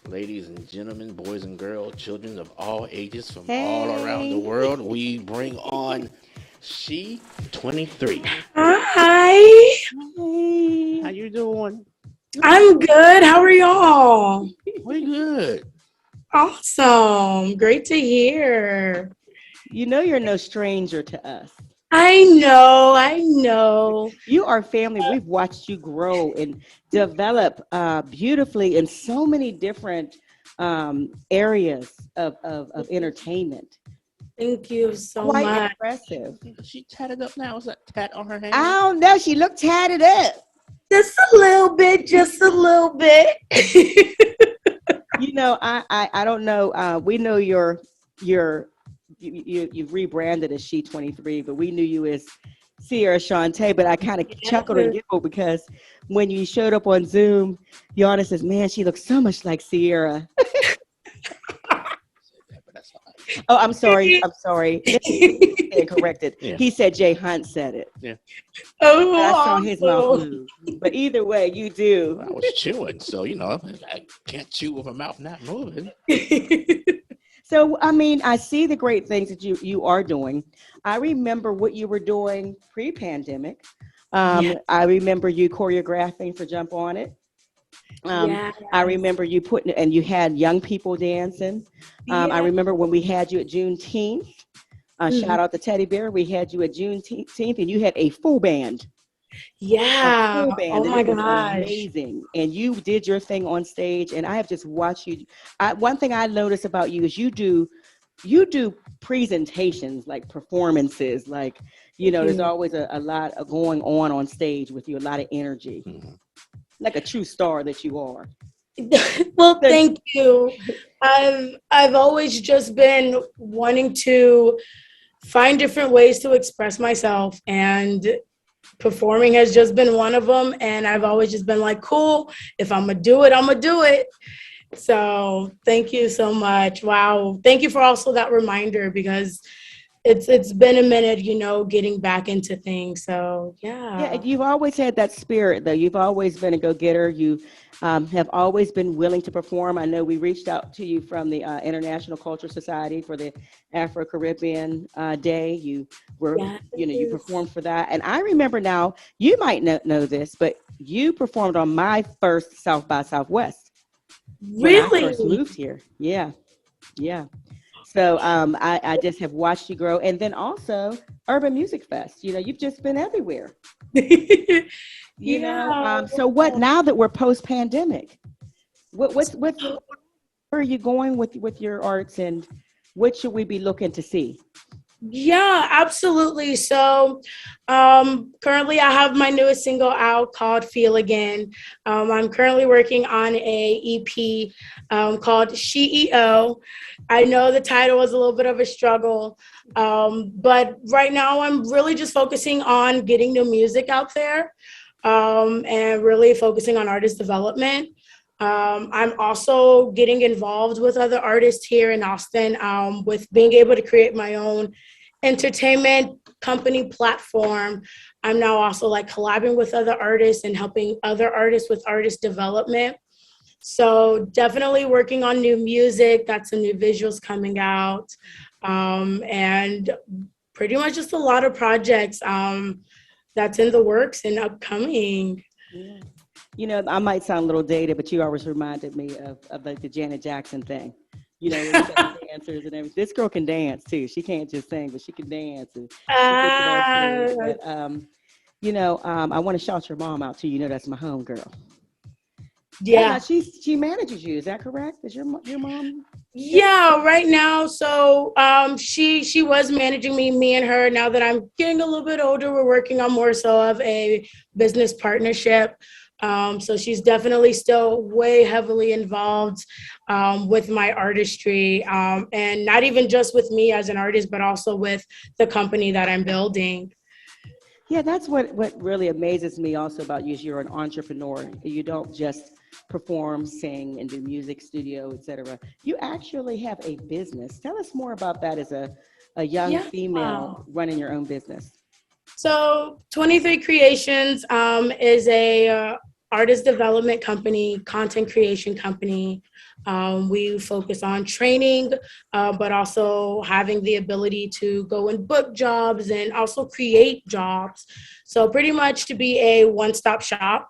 Ladies and gentlemen, boys and girls, children of all ages from all around the world, we bring on She23. Hi. How you doing? I'm good. How are y'all? We're good. Awesome. Great to hear. You know you're no stranger to us. I know. You are family. We've watched you grow and develop beautifully in so many different areas of entertainment. Thank you so Quite much. impressive. She tatted up now. Is that tat on her hand? I don't know. She looked tatted up. Just a little bit, just a little bit. You know, I don't know. We know you've rebranded as She 23, but we knew you as Sierra Shantae. But I kind of chuckled and giggled because when you showed up on Zoom, Yannis says, "Man, she looks so much like Sierra." Oh, I'm sorry. Stand corrected. Yeah. He said J.Hunt said it. Yeah. Oh, I saw his mouth awesome. move. But either way, you do. I was chewing, so I can't chew with a mouth not moving. So, I mean, I see the great things that you are doing. I remember what you were doing pre-pandemic. I remember you choreographing for Jump On It. I remember you and you had young people dancing. I remember when we had you at Juneteenth. Shout out to Teddy Bear. We had you at Juneteenth, and you had a full band. Yeah. A full band. Oh my gosh. Amazing. And you did your thing on stage, and I have just watched you. One thing I noticed about you is you do presentations, like performances, like there's always a lot of going on stage with you, a lot of energy. Like a true star that you are. Well, thank you. I've always just been wanting to find different ways to express myself, and performing has just been one of them. And I've always just been like, cool, if I'm gonna do it, I'm gonna do it. So thank you so much. Wow. Thank you for also that reminder, because it's been a minute, getting back into things. So yeah. You've always had that spirit, though. You've always been a go-getter. You have always been willing to perform. I know we reached out to you from the International Culture Society for the Afro-Caribbean Day. You were, you performed for that. And I remember now, you might not know this, but you performed on my first South by Southwest. Really? When I first moved here. Yeah. So I just have watched you grow. And then also Urban Music Fest. You've just been everywhere. So what now that we're post-pandemic? Where are you going with your arts, and what should we be looking to see? Yeah, absolutely. So currently I have my newest single out called Feel Again. I'm currently working on a EP called CEO. I know the title was a little bit of a struggle, but right now I'm really just focusing on getting new music out there, and really focusing on artist development. I'm also getting involved with other artists here in Austin, with being able to create my own entertainment company platform. I'm now also collabing with other artists and helping other artists with artist development. So definitely working on new music. Got some new visuals coming out, and pretty much just a lot of projects that's in the works and upcoming. Yeah. I might sound a little dated, but you always reminded me of the Janet Jackson thing. Dancers and everything. This girl can dance too. She can't just sing, but she can dance. And I want to shout your mom out too. That's my home girl. Yeah, she manages you. Is that correct? Is your mom? Yeah, right now. So she was managing me and her. Now that I'm getting a little bit older, we're working on more so of a business partnership. So she's definitely still way heavily involved with my artistry, and not even just with me as an artist, but also with the company that I'm building. Yeah, that's what really amazes me also about you is you're an entrepreneur. You don't just perform, sing, and do music, studio, etc. You actually have a business. Tell us more about that as a young female running your own business. So 23 Creations is a artist development company, content creation company. We focus on training, but also having the ability to go and book jobs and also create jobs. So pretty much to be a one-stop shop.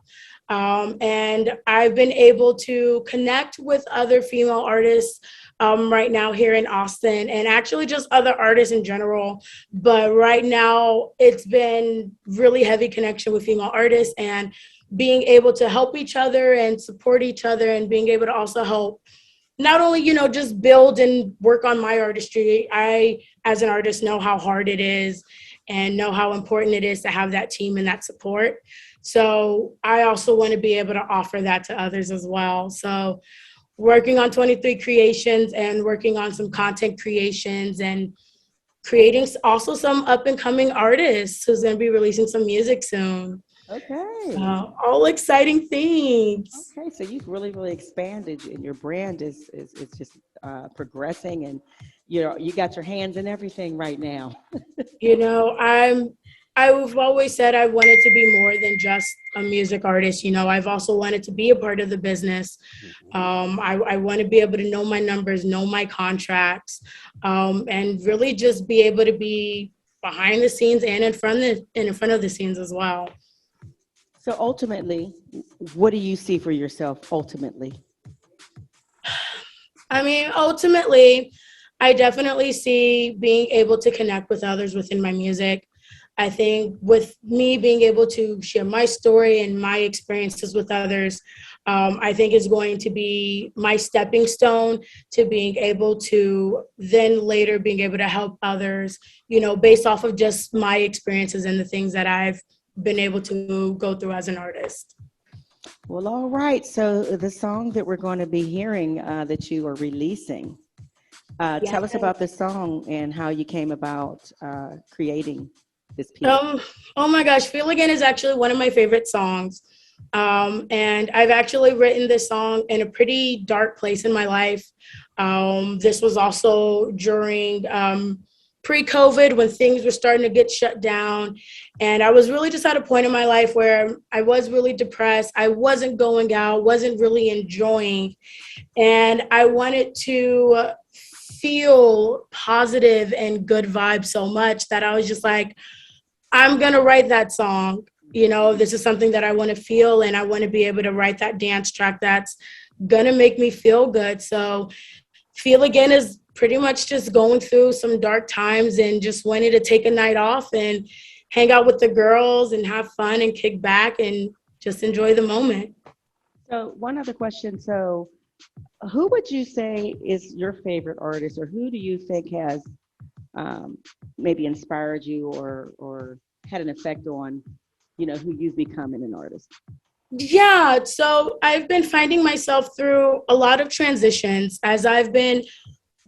And I've been able to connect with other female artists right now here in Austin, and actually just other artists in general. But right now it's been really heavy connection with female artists, and being able to help each other and support each other, and being able to also help not only, just build and work on my artistry, I, as an artist, know how hard it is and know how important it is to have that team and that support. So I also want to be able to offer that to others as well. So working on 23 creations and working on some content creations and creating also some up and coming artists who's going to be releasing some music soon. Okay. All exciting things. Okay, so you've really expanded, and your brand is just progressing, and you got your hands in everything right now. I've always said I wanted to be more than just a music artist. I've also wanted to be a part of the business. I want to be able to know my numbers, know my contracts, and really just be able to be behind the scenes and in front of the scenes as well. So ultimately, what do you see for yourself ultimately? Ultimately, I definitely see being able to connect with others within my music. I think with me being able to share my story and my experiences with others, I think is going to be my stepping stone to being able to then later being able to help others, based off of just my experiences and the things that I've been able to go through as an artist. Well, all right. So the song that we're going to be hearing that you are releasing, tell us about the song and how you came about creating this piece. Oh my gosh, Feel Again is actually one of my favorite songs. And I've actually written this song in a pretty dark place in my life. This was also during pre-COVID when things were starting to get shut down. And I was really just at a point in my life where I was really depressed. I wasn't going out, wasn't really enjoying. And I wanted to feel positive and good vibes so much that I was just like, I'm going to write that song. This is something that I want to feel, and I want to be able to write that dance track that's going to make me feel good. So Feel Again is pretty much just going through some dark times and just wanted to take a night off and hang out with the girls and have fun and kick back and just enjoy the moment. So one other question. So who would you say is your favorite artist, or who do you think has maybe inspired you or had an effect on, who you've become in an artist? Yeah, so I've been finding myself through a lot of transitions as I've been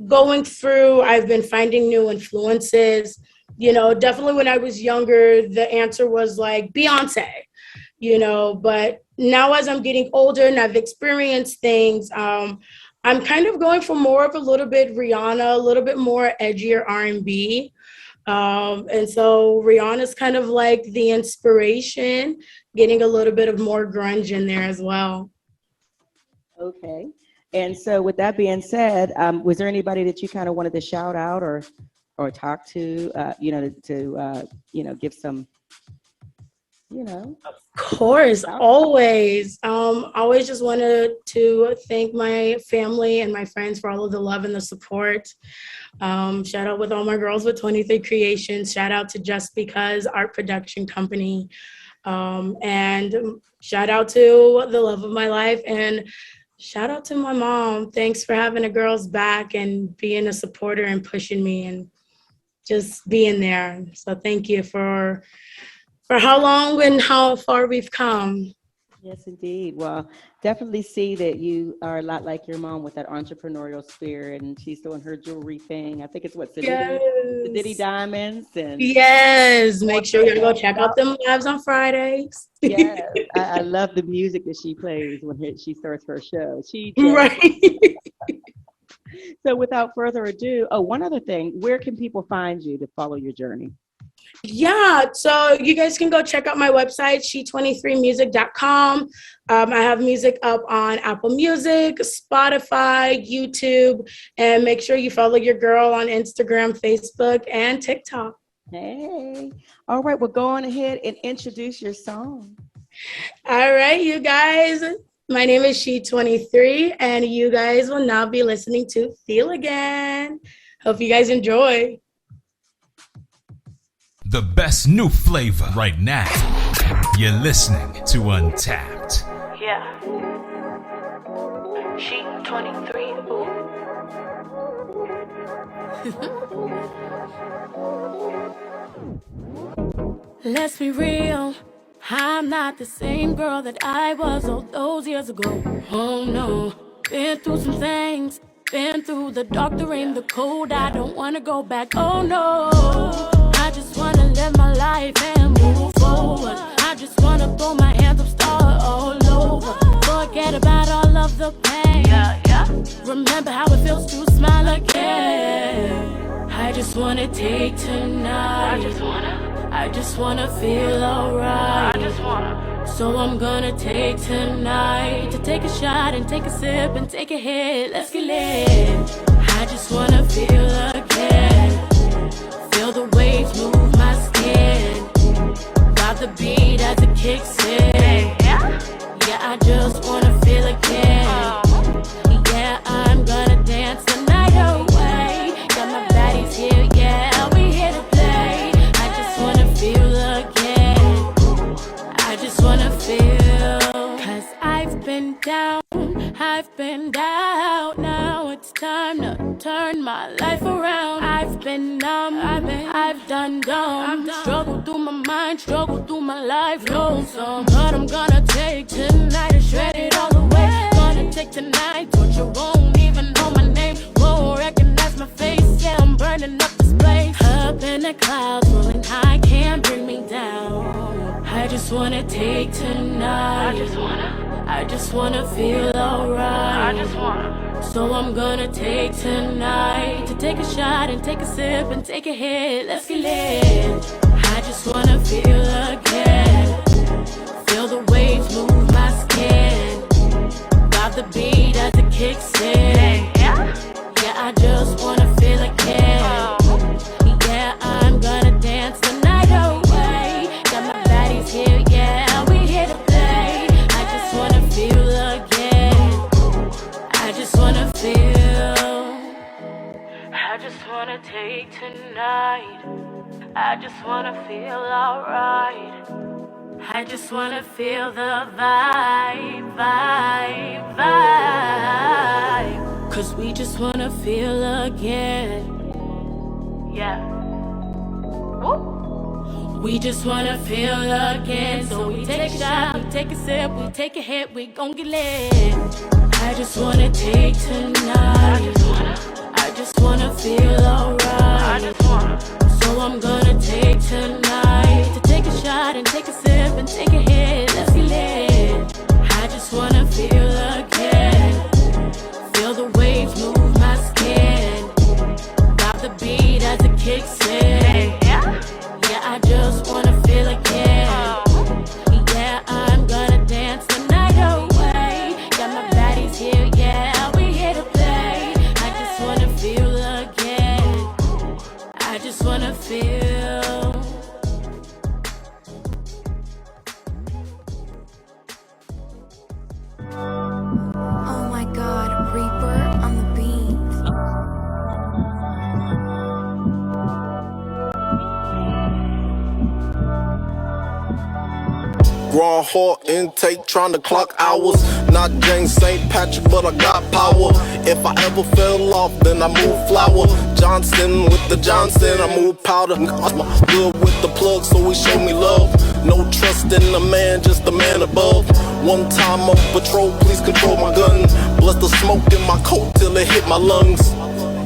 going through. I've been finding new influences. Definitely when I was younger, the answer was like Beyonce, but now as I'm getting older and I've experienced things, I'm kind of going for more of a little bit Rihanna, a little bit more edgier R&B. And so Rihanna's kind of like the inspiration, getting a little bit of more grunge in there as well. Okay. And so with that being said, was there anybody that you kind of wanted to shout out or talk to, to give some, Of course, always. Always just wanted to thank my family and my friends for all of the love and the support. Shout out with all my girls with 23 Creations. Shout out to Just Because Art Production Company. And shout out to the love of my life, and shout out to my mom. Thanks for having a girl's back and being a supporter and pushing me and just being there. So thank you for how long and how far we've come. Yes, indeed. Well, definitely see that you are a lot like your mom with that entrepreneurial spirit, and she's doing her jewelry thing. I think it's the Diddy Diamonds. And yes, make sure you go check out them lives on Fridays. Yes, I love the music that she plays when she starts her show. Right. So without further ado, one other thing, where can people find you to follow your journey? Yeah, so you guys can go check out my website, she23music.com. I have music up on Apple Music, Spotify, YouTube, and make sure you follow your girl on Instagram, Facebook, and TikTok. Hey, all right, well, go on ahead and introduce your song. All right, you guys. My name is She23, and you guys will now be listening to Feel Again. Hope you guys enjoy. The best new flavor right now. You're listening to UnTapped. Yeah. She 23, ooh. Let's be real, I'm not the same girl that I was all those years ago. Oh no, been through some things, been through the dark, the rain, the cold. I don't wanna go back, oh no. I just wanna live my life and move forward. I just wanna throw my hands up, start all over. Forget about all of the pain. Remember how it feels to smile again. I just wanna take tonight. I just wanna feel alright. So I'm gonna take tonight to take a shot and take a sip and take a hit. Let's get lit. I just wanna feel again. Feel the waves move my skin. Got the beat as it kicks in. Yeah, I just wanna feel again. Yeah, I'm gonna dance the night away. Got my baddies here, yeah, we here to play. I just wanna feel again. I just wanna feel. Cause I've been down, I've been down. Now it's time to turn my life around. I've been numb, I've done dumb. Struggle through my mind, struggle through my life, lonesome. But I'm gonna take tonight and shred it all away. Gonna take tonight, torture won't even know my name. Won't recognize my face, yeah, I'm burning up this place. Up in the clouds, rolling high, can't bring me down. I just wanna take tonight. I just wanna feel alright. So I'm gonna take tonight to take a shot and take a sip and take a hit. Let's get lit. I just wanna feel again. Feel the waves move my skin. Got the beat as it kicks in. Yeah, I just wanna feel again. Yeah, I'm gonna dance the night away. Got my baddies here, yeah, we here to play. I just wanna feel again. I just wanna feel. I just wanna take tonight. I just wanna feel alright. I just wanna feel the vibe. Cause we just wanna feel again. Yeah. Woo. We just wanna feel again. So we take a shot, we take a sip, we take a hit, we gon' get lit. I just wanna take tonight. I just wanna feel alright. So I'm gonna take tonight to take a shot and take a sip and take a hit. Let's get lit. I just wanna feel again. Feel the waves move my skin. Got the beat as it kicks in. Yeah, I just wanna feel again. Yeah, I'm gonna dance the night away. Got my baddies here, yeah, we here to play. I just wanna feel again. I just wanna feel. Oh my God, Reaper on the beat. Raw heart intake, trying to clock hours. Not James St. Patrick, but I got power. If I ever fell off, then I move flour. Johnson with the Johnson, I move powder. Good with the plug, so he show me love. No trust in a man, just a man above. One time on patrol, please control my gun. Bless the smoke in my coat till it hit my lungs.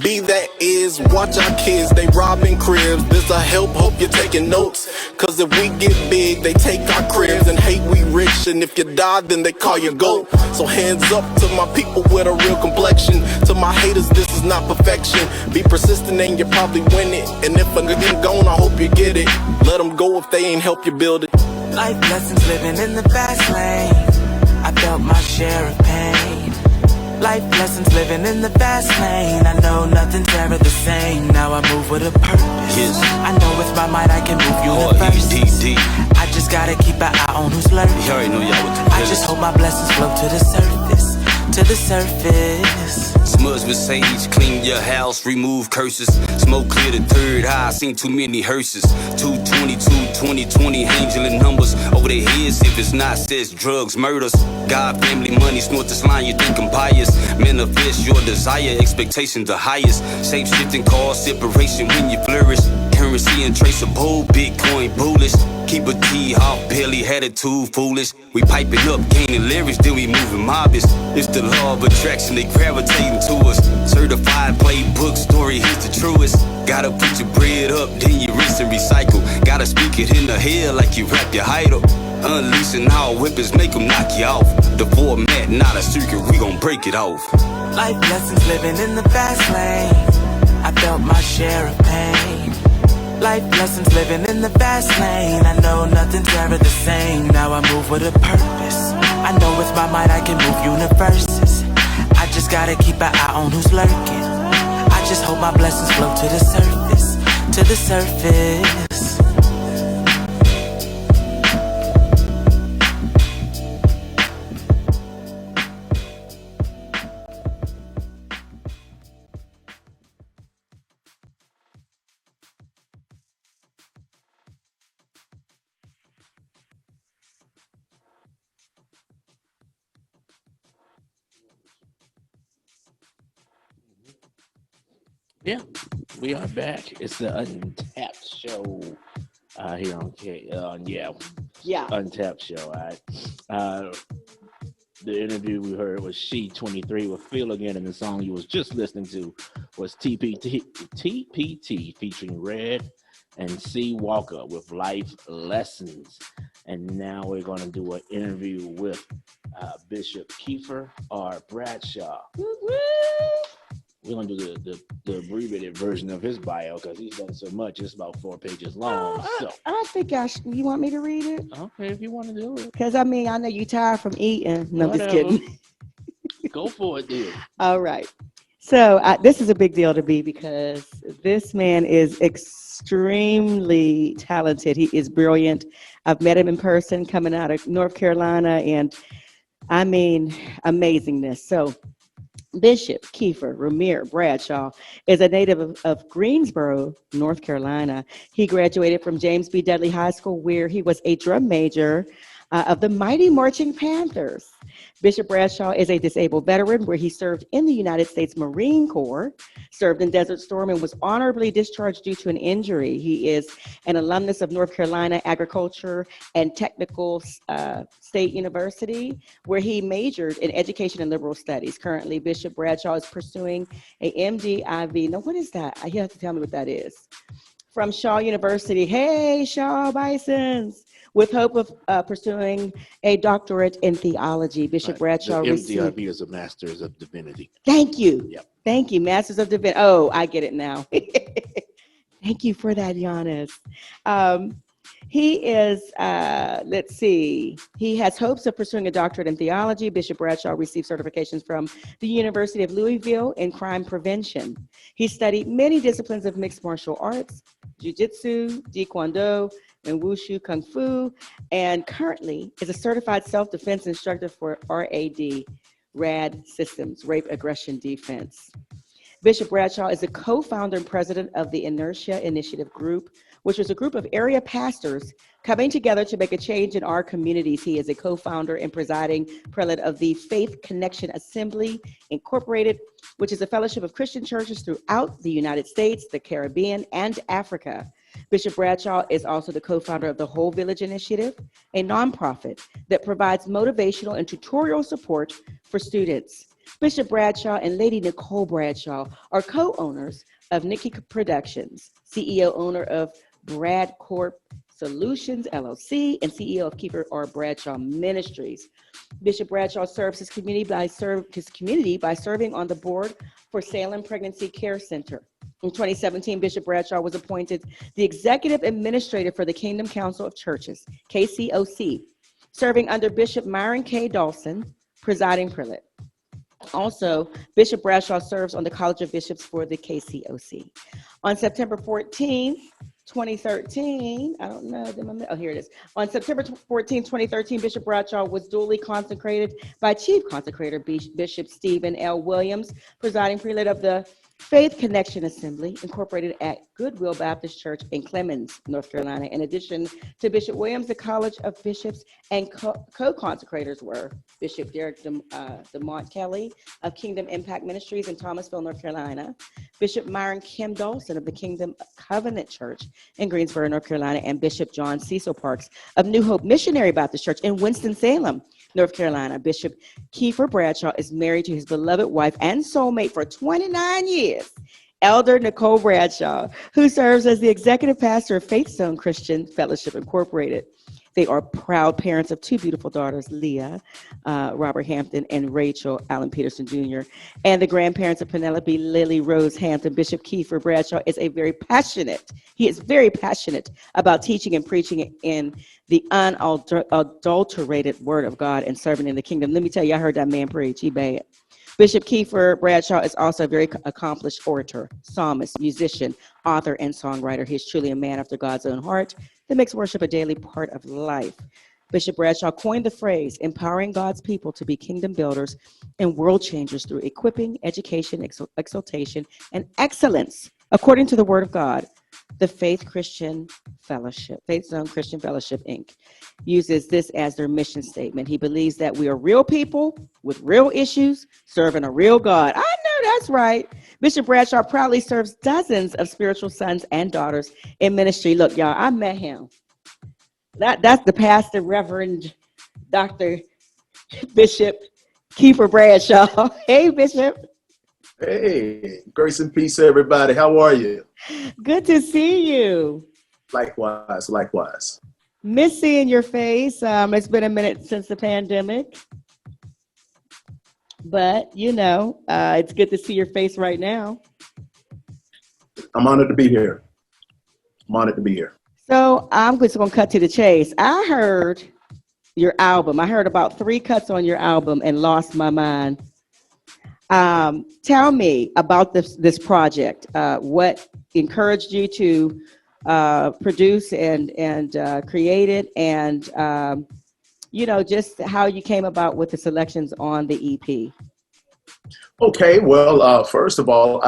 Be that is, watch our kids, they robbing cribs. This a help, hope you're taking notes. Cause if we get big, they take our cribs. And hate we rich, and if you die, then they call you goat. So hands up to my people with a real complexion. To my haters, this is not perfection. Be persistent and you probably win it. And if I'm gone, I hope you get it. Let them go if they ain't help you build it. Life lessons living in the fast lane. I felt my share of pain. Life lessons living in the fast lane. I know nothing's ever the same. Now I move with a purpose. Yes. I know with my mind I can move universes. I just gotta keep an eye on who's lurking. I just hope my blessings flow to the surface. To the surface. Smudge with sage, clean your house, remove curses. Smoke clear the third eye, seen too many hearses. 222, 2020, angel numbers over their heads. If it's not sex, drugs, murders. God, family, money, snort this line, you think I'm pious. Manifest your desire, expectations the highest. Shape shifting, cause separation when you flourish. Currency untraceable, Bitcoin bullish. Keep a T off, barely attitude, foolish. We piping up, gaining lyrics, then we moving mobbies. It's the law of attraction, they gravitating to us. Certified playbook story, here's the truest. Gotta put your bread up, then you rinse and recycle. Gotta speak it in the head like you rap your idol. Unleashing all weapons, make them knock you off. The format, not a secret, we gon' break it off. Life lessons living in the fast lane. I felt my share of pain. Life lessons living in the fast lane. I know nothing's ever the same. Now I move with a purpose. I know with my mind I can move universes. I just gotta keep an eye on who's lurking. I just hope my blessings flow to the surface. To the surface. Yeah, we are back. It's the UnTapped show here on UnTapped show. All right. The interview we heard was She 23 with Feel Again, and the song you was just listening to was TPT featuring Red and C Walker with Life Lessons. And now we're going to do an interview with Bishop Keifer or Bradshaw. We're going to do the abbreviated version of his bio because he's done so much. It's about 4 pages long. I think you want me to read it? Okay, if you want to do it. Because, I know you're tired from eating. No, I'm just kidding. Go for it, dude. All right. So this is a big deal to me because this man is extremely talented. He is brilliant. I've met him in person coming out of North Carolina, and amazingness. So Bishop Keifer Ramir Bradshaw is a native of Greensboro, North Carolina. He graduated from James B. Dudley High School, where he was a drum major of the mighty Marching Panthers. Bishop Bradshaw is a disabled veteran where he served in the United States Marine Corps, served in Desert Storm, and was honorably discharged due to an injury. He is an alumnus of North Carolina Agriculture and Technical State University, where he majored in education and liberal studies. Currently, Bishop Bradshaw is pursuing a MDiv. Now, what is that? You have to tell me what that is. From Shaw University. Hey, Shaw Bisons. With hope of pursuing a doctorate in theology. Bishop Bradshaw received... MDiv is a Master's of Divinity. Thank you. Yep. Thank you, Masters of Divinity. Oh, I get it now. Thank you for that, Yannis. He is, he has hopes of pursuing a doctorate in theology. Bishop Bradshaw received certifications from the University of Louisville in crime prevention. He studied many disciplines of mixed martial arts, jiu-jitsu, taekwondo, and wushu kung fu, and currently is a certified self-defense instructor for RAD Systems, Rape Aggression Defense. Bishop Bradshaw is a co-founder and president of the Inertia Initiative Group, which is a group of area pastors coming together to make a change in our communities. He is a co-founder and presiding prelate of the Faith Connection Assembly Incorporated, which is a fellowship of Christian churches throughout the United States, the Caribbean, and Africa. Bishop Bradshaw is also the co-founder of the Whole Village Initiative, a nonprofit that provides motivational and tutorial support for students. Bishop Bradshaw and Lady Nicole Bradshaw are co-owners of Nikki Productions, CEO owner of Brad Corp Solutions, LLC, and CEO of Keifer R. Bradshaw Ministries. Bishop Bradshaw serves his community by serving on the board for Salem Pregnancy Care Center. In 2017, Bishop Bradshaw was appointed the Executive Administrator for the Kingdom Council of Churches, KCOC, serving under Bishop Myron K. Dawson, presiding prelate. Also, Bishop Bradshaw serves on the College of Bishops for the KCOC. On September 14, 2013, I don't know. Oh, here it is. On September 14, 2013, Bishop Bradshaw was duly consecrated by Chief Consecrator Bishop Stephen L. Williams, presiding prelate of the Faith Connection Assembly, incorporated at Goodwill Baptist Church in Clemmons, North Carolina. In addition to Bishop Williams, the College of Bishops and co-consecrators were Bishop Derek DeMont Kelly of Kingdom Impact Ministries in Thomasville, North Carolina, Bishop Myron Kim Dawson of the Kingdom Covenant Church in Greensboro, North Carolina, and Bishop John Cecil Parks of New Hope Missionary Baptist Church in Winston-Salem, North Carolina. Bishop Keifer Bradshaw is married to his beloved wife and soulmate for 29 years, Elder Nicole Bradshaw, who serves as the executive pastor of Faith Zone Christian Fellowship Incorporated. They are proud parents of two beautiful daughters, Leah, Robert Hampton, and Rachel Allen Peterson Jr., and the grandparents of Penelope Lily Rose Hampton. Bishop Keifer Bradshaw is very passionate about teaching and preaching in the unadulterated word of God and serving in the kingdom. Let me tell you, I heard that man preach. He bad. Bishop Keifer Bradshaw is also a very accomplished orator, psalmist, musician, author, and songwriter. He is truly a man after God's own heart that makes worship a daily part of life. Bishop Bradshaw coined the phrase, empowering God's people to be kingdom builders and world changers through equipping, education, exaltation, and excellence, according to the word of God. The Faith Zone Christian Fellowship, Inc., uses this as their mission statement. He believes that we are real people with real issues, serving a real God. I know that's right. Bishop Bradshaw proudly serves dozens of spiritual sons and daughters in ministry. Look, y'all, I met him. That's the pastor, Reverend Dr. Bishop Keifer Bradshaw. Hey, Bishop. Hey, grace and peace, everybody. How are you? Good to see you. Likewise. Miss seeing your face. It's been a minute since the pandemic, but it's good to see your face right now. I'm honored to be here. So I'm just going to cut to the chase. I heard your album. I heard about 3 cuts on your album and lost my mind. Tell me about this project. What encouraged you to produce and create it, and just how you came about with the selections on the EP. Okay, well, first of all,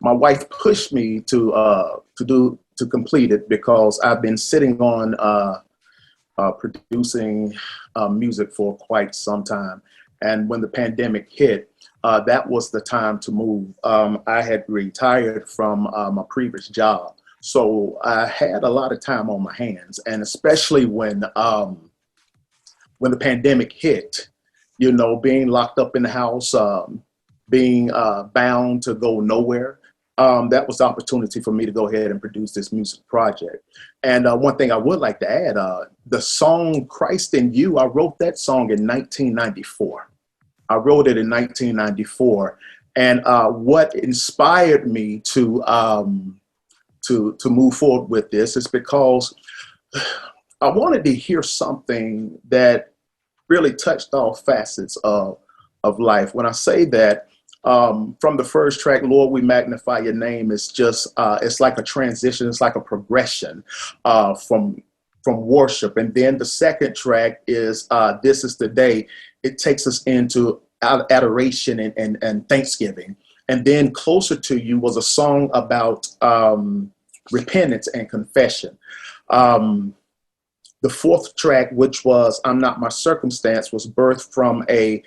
my wife pushed me to complete it because I've been sitting on producing music for quite some time. And when the pandemic hit, that was the time to move. I had retired from my previous job, so I had a lot of time on my hands. And especially when the pandemic hit, being locked up in the house, being bound to go nowhere, that was the opportunity for me to go ahead and produce this music project. And one thing I would like to add, the song Christ in You, I wrote that song in 1994. I wrote it in 1994. And what inspired me to move forward with this is because I wanted to hear something that really touched all facets of life. When I say that, from the first track, Lord, we magnify your name, it's just, it's like a transition, it's like a progression from worship. And then the second track is This Is the Day. It takes us into adoration and thanksgiving. And then Closer to You was a song about repentance and confession. The fourth track, which was I'm Not My Circumstance, was birthed from a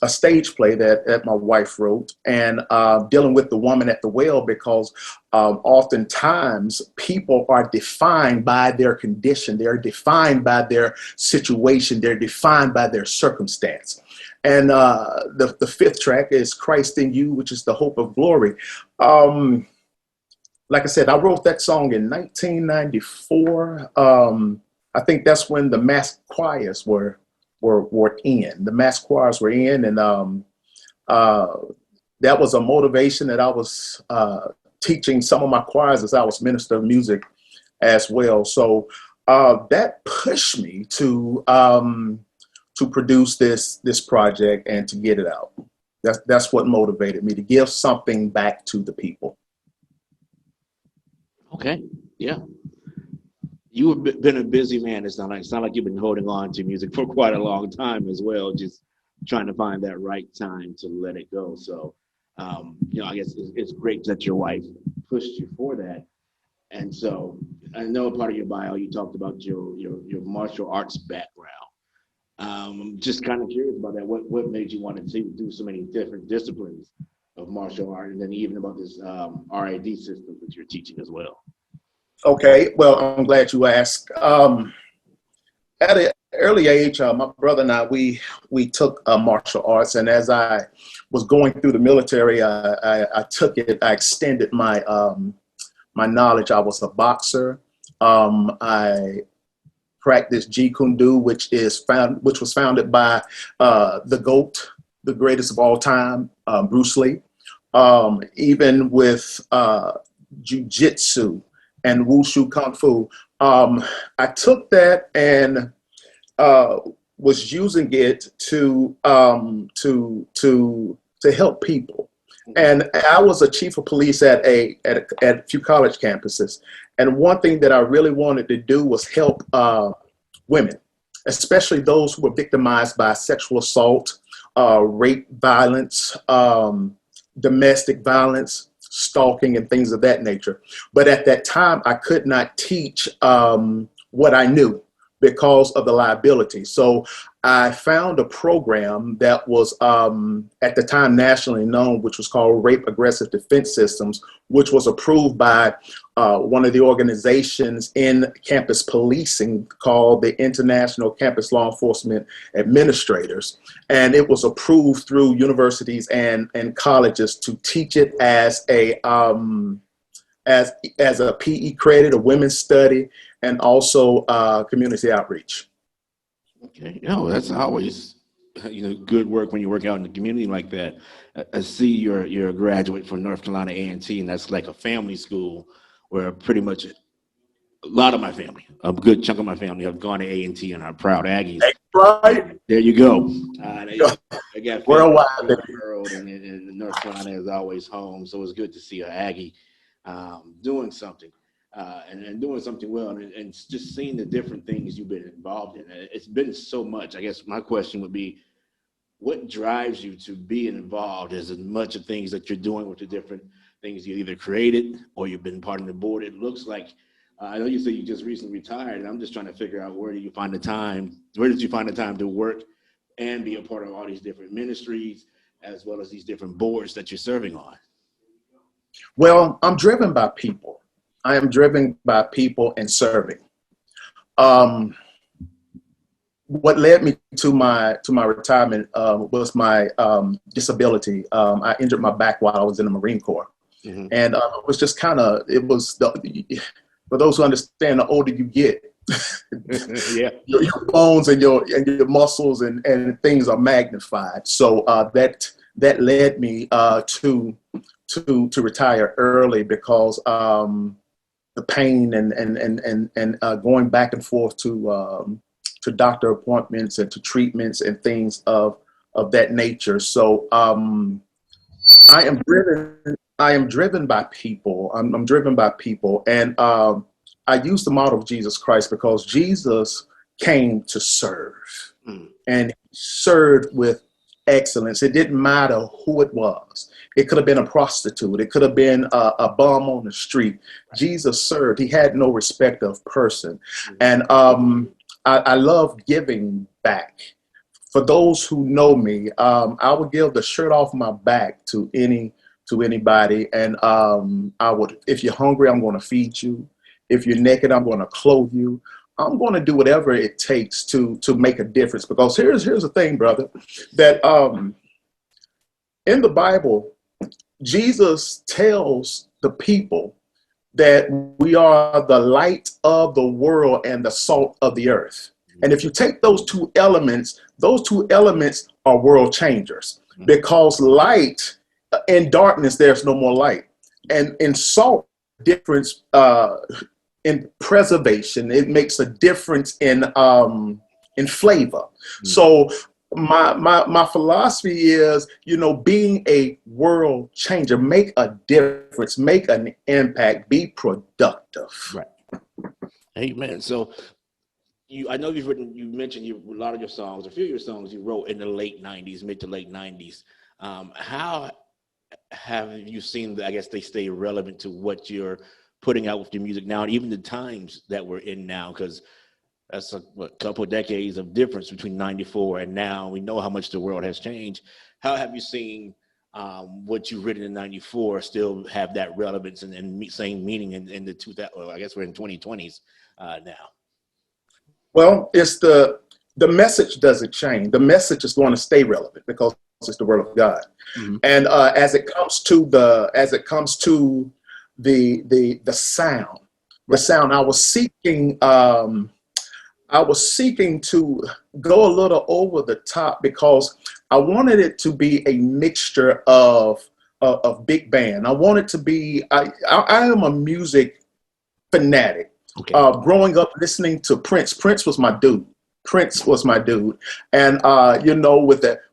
stage play that my wife wrote, and dealing with the woman at the well, because oftentimes people are defined by their condition, they're defined by their situation, they're defined by their circumstance. And the fifth track is Christ in You, which is the hope of glory. Like I said, I wrote that song in 1994. I think that's when the mass choirs were in. The mass choirs were in, and that was a motivation that I was teaching some of my choirs as I was minister of music as well. So that pushed me to produce this project and to get it out. That's what motivated me, to give something back to the people. Okay. Yeah. You've been a busy man. It's not like you've been holding on to music for quite a long time as well. Just trying to find that right time to let it go. So, I guess it's great that your wife pushed you for that. And so, I know part of your bio you talked about your martial arts background. I'm just kind of curious about that. What made you want to do so many different disciplines of martial art, and then even about this RID system that you're teaching as well? Okay, well, I'm glad you asked. At an early age, my brother and I, we took martial arts, and as I was going through the military, I took it. I extended my my knowledge. I was a boxer. I practiced Jeet Kune Do, which was founded by the GOAT, the greatest of all time, Bruce Lee. Even with Jiu-Jitsu and Wushu Kung Fu, I took that and was using it to help people. And I was a chief of police at a few college campuses. And one thing that I really wanted to do was help women, especially those who were victimized by sexual assault, rape, violence, domestic violence, stalking, and things of that nature. But at that time, I could not teach what I knew because of the liability. So I found a program that was at the time nationally known, which was called Rape Aggressive Defense Systems, which was approved by one of the organizations in campus policing called the International Campus Law Enforcement Administrators. And it was approved through universities and colleges to teach it as a PE credit, a women's study, and also community outreach. Okay, that's always good work when you work out in the community like that. I see you're a graduate from North Carolina A&T, and that's like a family school where pretty much a lot of my family, a good chunk of my family, have gone to A&T and are proud Aggies. Right. There you go. I got worldwide world, and North Carolina is always home, so it's good to see an Aggie doing something. And doing something well, and just seeing the different things you've been involved in. It's been so much. I guess my question would be, what drives you to be involved as much of things that you're doing with the different things you either created or you've been part of the board? It looks like, I know you said you just recently retired, and I'm just trying to figure out where did you find the time to work and be a part of all these different ministries as well as these different boards that you're serving on? Well, I'm driven by people. I am driven by people and serving. What led me to my retirement was my disability. I injured my back while I was in the Marine Corps. Mm-hmm. And it was just for those who understand, the older you get, yeah, your bones and your muscles and things are magnified. So that led me to retire early because the pain and going back and forth to doctor appointments and to treatments and things of that nature. So I am driven by people. I'm driven by people, and I use the model of Jesus Christ because Jesus came to serve, and he served with excellence. It didn't matter who it was. It could have been a prostitute. It could have been a bum on the street. Jesus served. He had no respect of person. And I love giving back. For those who know me, I would give the shirt off my back to anybody. And I would, if you're hungry, I'm going to feed you. If you're naked, I'm going to clothe you. I'm going to do whatever it takes to make a difference. Because here's the thing, brother, that in the Bible, Jesus tells the people that we are the light of the world and the salt of the earth. And if you take those two elements are world changers, because light, in darkness, there's no more light. And in salt, difference in preservation, it makes a difference in flavor. So my philosophy is, being a world changer, make a difference, make an impact, be productive. Right. Amen. So I know you mentioned a lot of your songs, a few of your songs you wrote in the late 90s, mid to late 90s. How have you seen I guess they stay relevant to what you're putting out with your music now, and even the times that we're in now? Because that's a couple of decades of difference between 94 and now. We know how much the world has changed. How have you seen what you've written in 94 still have that relevance and same meaning in the 2000, I guess we're in 2020s now? Well, it's the message doesn't change. The message is going to stay relevant because it's the word of God. Mm-hmm. And as it comes to the sound, I was seeking to go a little over the top because I wanted it to be a mixture of big band. I wanted to be. I am a music fanatic. Okay. Growing up listening to Prince was my dude. And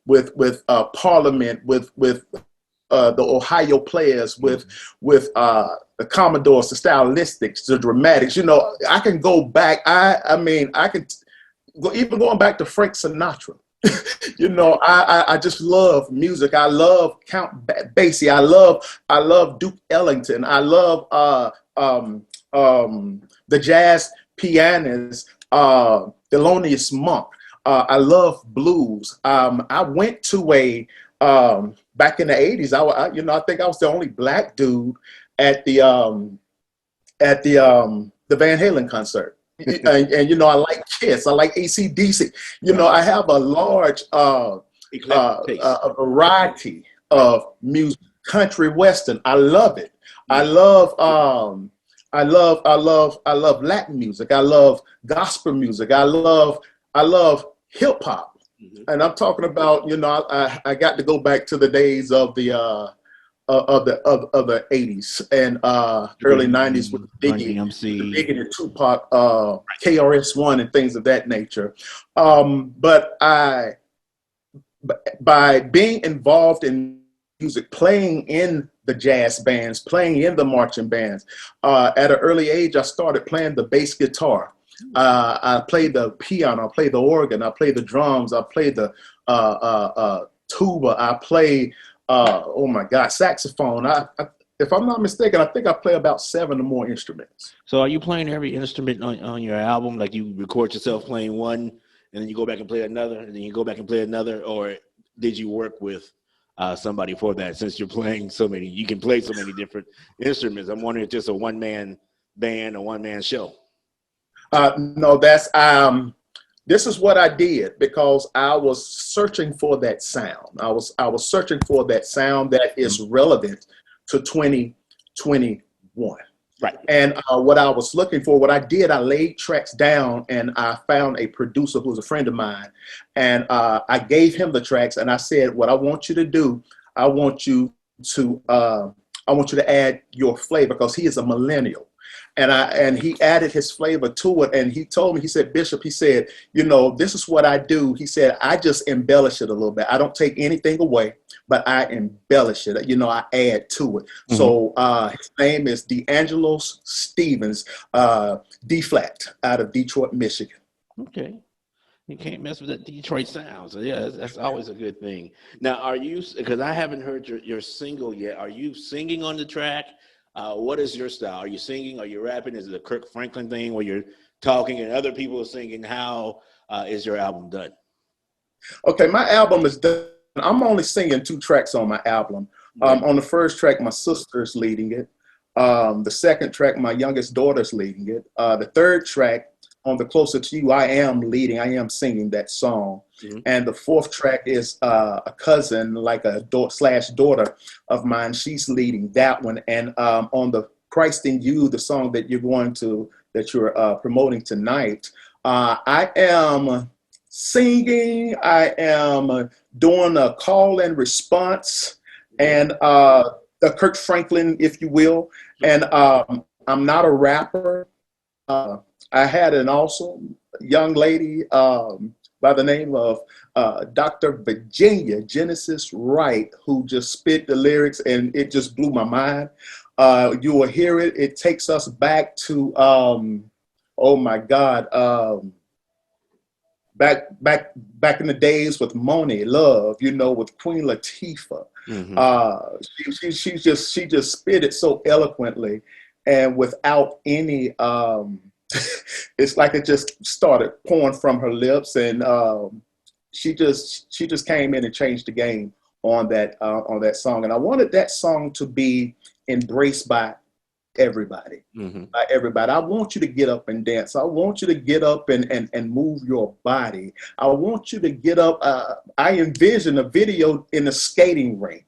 with Parliament, with the Ohio Players, with the Commodores, the Stylistics, the Dramatics. I can go back. I can go even going back to Frank Sinatra. I just love music. I love Count Basie. I love Duke Ellington. I love the jazz pianist, Thelonious Monk. I love blues. I went to back in the 80s. I think I was the only black dude at the Van Halen concert. And I like Kiss. I like AC/DC. I have a large a variety of music. Country, Western. I love it. I love Latin music. I love gospel music. I love hip hop. Mm-hmm. And I'm talking about, I got to go back to the days of the 80s and early 90s with Biggie and Tupac, KRS-One and things of that nature. But by being involved in music, playing in the jazz bands, playing in the marching bands, at an early age, I started playing the bass guitar. I played the piano, I played the organ, I played the drums, I played the tuba, I played saxophone. If I'm not mistaken, I think I play about 7 or more instruments. So are you playing every instrument on your album? Like you record yourself playing one and then you go back and play another and then you go back and play another? Or did you work with somebody for that? Since you're playing you can play so many different instruments. I'm wondering if it's just a one-man band, a one-man show. No, this is what I did because I was searching for that sound. I was searching for that sound that is relevant to 2021. Right. And what I was looking for, what I did, I laid tracks down and I found a producer who's a friend of mine. And I gave him the tracks and I said, what I want you to do, I want you to add your flavor because he is a millennial. And he added his flavor to it. And he told me, he said, Bishop, he said, this is what I do. He said, I just embellish it a little bit. I don't take anything away, but I embellish it. I add to it. Mm-hmm. So his name is D'Angelo Stevens, D-flat out of Detroit, Michigan. Okay. You can't mess with that Detroit sound. So yeah, that's always a good thing. Now, because I haven't heard your single yet, are you singing on the track? What is your style? Are you singing? Are you rapping? Is it a Kirk Franklin thing where you're talking and other people are singing? How is your album done? Okay, my album is done. I'm only singing 2 tracks on my album. On the first track, my sister's leading it. The second track, my youngest daughter's leading it. The third track, on the Closer to You, I am singing that song. Mm-hmm. And the fourth track is a cousin, like a daughter of mine. She's leading that one. And on the Christ in You, the song that you're promoting tonight, I am singing. I am doing a call and response, and the Kirk Franklin, if you will. And I'm not a rapper. I had an awesome young lady by the name of Dr. Virginia Genesis Wright, who just spit the lyrics, and it just blew my mind. You will hear it. It takes us back to, oh my God, back in the days with Monie Love, you know, with Queen Latifah. She just spit it so eloquently and without any, it's like it just started pouring from her lips, and she just came in and changed the game on that song. And I wanted that song to be embraced by everybody. By everybody. I want you to get up and dance. I want you to get up and move your body. I want you to get up. I envision a video in a skating rink.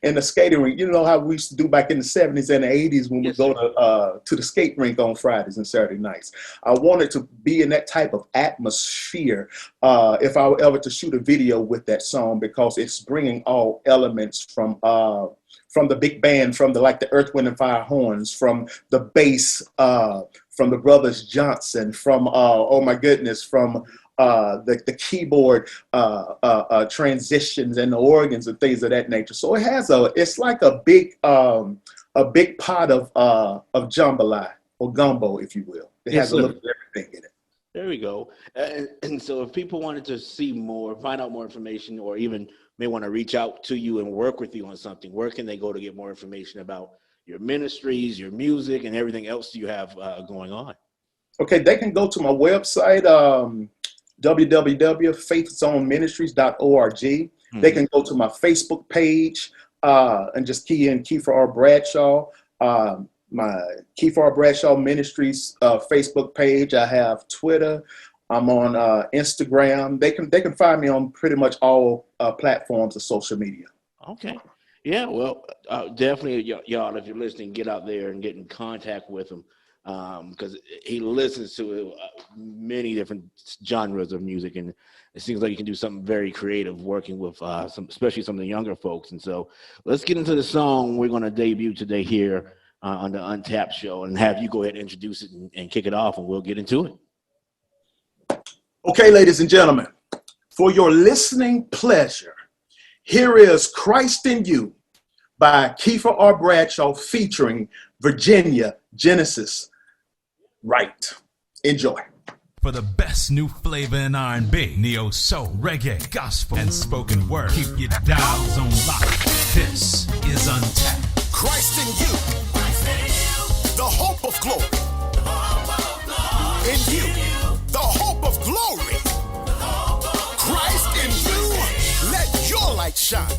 In the skating rink, you know how we used to do back in the 70s and the 80s when we go to the skate rink on Fridays and Saturday nights. I wanted to be in that type of atmosphere if I were ever to shoot a video with that song, because it's bringing all elements from the big band, from the Earth, Wind, and Fire horns, from the bass, from the Brothers Johnson, from oh my goodness, from the keyboard transitions and the organs and things of that nature. So it's like a big pot of jambalaya or gumbo, if you will. It has a little bit of everything in it. There we go. And so if people wanted to see more, find out more information, or even may want to reach out to you and work with you on something, where can they go to get more information about your ministries, your music, and everything else you have going on? Okay, they can go to my website, www.faithzoneministries.org. They can go to my Facebook page and just key in Keifer R. Bradshaw. My Keifer R. Bradshaw Ministries Facebook page. I have Twitter. I'm on Instagram. They can find me on pretty much all platforms of social media. Okay. Yeah, well, definitely, y'all, if you're listening, get out there and get in contact with him, because he listens to many different genres of music, and it seems like you can do something very creative working with especially some of the younger folks. And so let's get into the song we're going to debut today here on the UnTapped show, and have you go ahead and introduce it and kick it off, and we'll get into it. Okay, ladies and gentlemen, for your listening pleasure, here is Christ in You by Keifer R. Bradshaw featuring Virginia Genesis Wright. Enjoy. For the best new flavor in R&B, neo soul, reggae, gospel, and spoken word, keep your dials on lock. This is UnTapped. Christ in You, the hope of glory. In You, the hope of glory. Christ in You, let your light shine.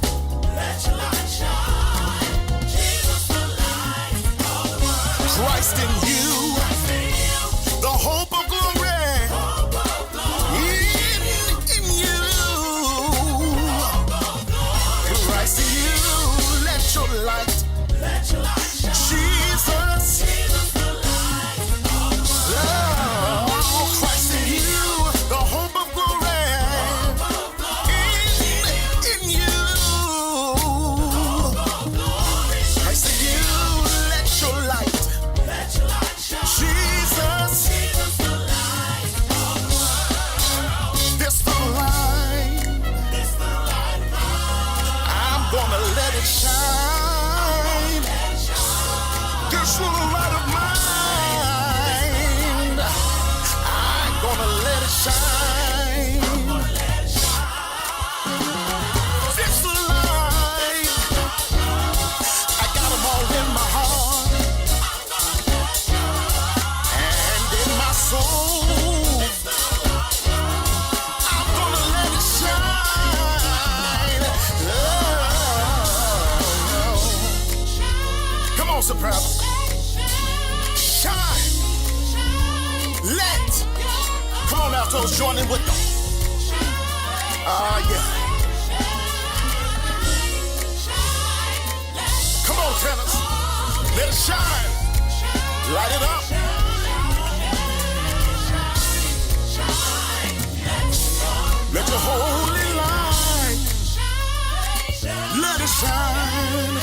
Let your light shine. Jesus the light of the world. Christ in You, the hope of glory. In You, Christ in You, let your light shine. Jesus the light of the world. Christ in You, the hope of glory. In You, Christ in You, let your light shine. Jesus the light of the world. This the light. I'm gonna let it shine. This little light of mine, I'm gonna let it shine. This light, I got them all in my heart and in my soul. I'm gonna let it shine. Oh. Come on, soprano. Shine. Let. Come on now, toes, join in with them. Yeah. Come on, tenors. Let it shine. Light it up. Let your holy light. Let it shine.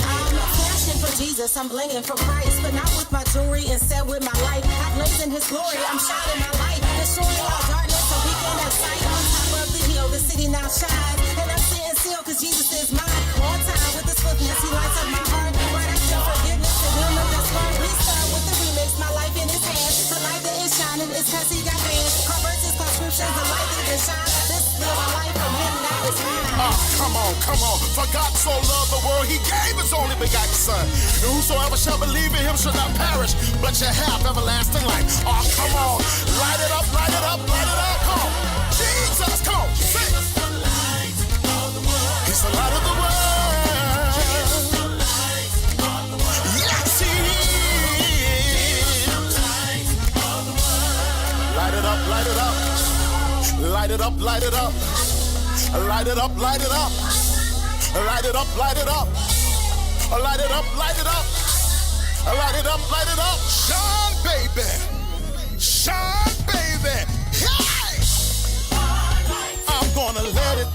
I'm flashing for Jesus, I'm blinging for Christ, but not with my jewelry and said with my life, I blaze in his glory, I'm shining my light, destroying all darkness so we can have sight. On top of the hill, the city now shines, and I'm sitting still cause Jesus is mine. On time with the swiftness, he lights up my heart. Right after forgiveness and him with the spark. Restart with the remix, my life in his hands. The light that is shining is cause he got hands. Our verses, prescriptions, the light that can shine. This is my life from him, now it's mine. Come on, come on. For God so loved the world, he gave his only begotten son. And whosoever shall believe in him shall not perish, but shall have everlasting life. Oh, come on. Light it up, light it up, light it up. Come on. Jesus, come on. Sing. He's the light of the world. Yes, he is. Light it up, light it up. Light it up, light it up. Light it up, light it up. Light it up, light it up. Light it up, light it up. Light it up, light it up. Shine, baby. Shine, baby. Hey! I'm gonna let it.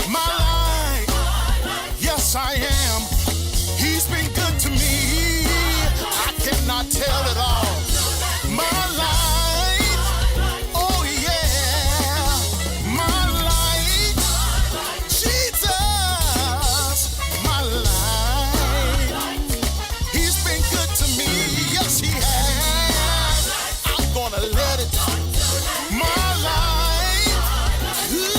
My light. Yes, I am. He's been good to me. I cannot tell it all. My light. Oh, yeah. My light. Jesus. My light. He's been good to me. Yes, he has. I'm gonna let it. My light. Ooh.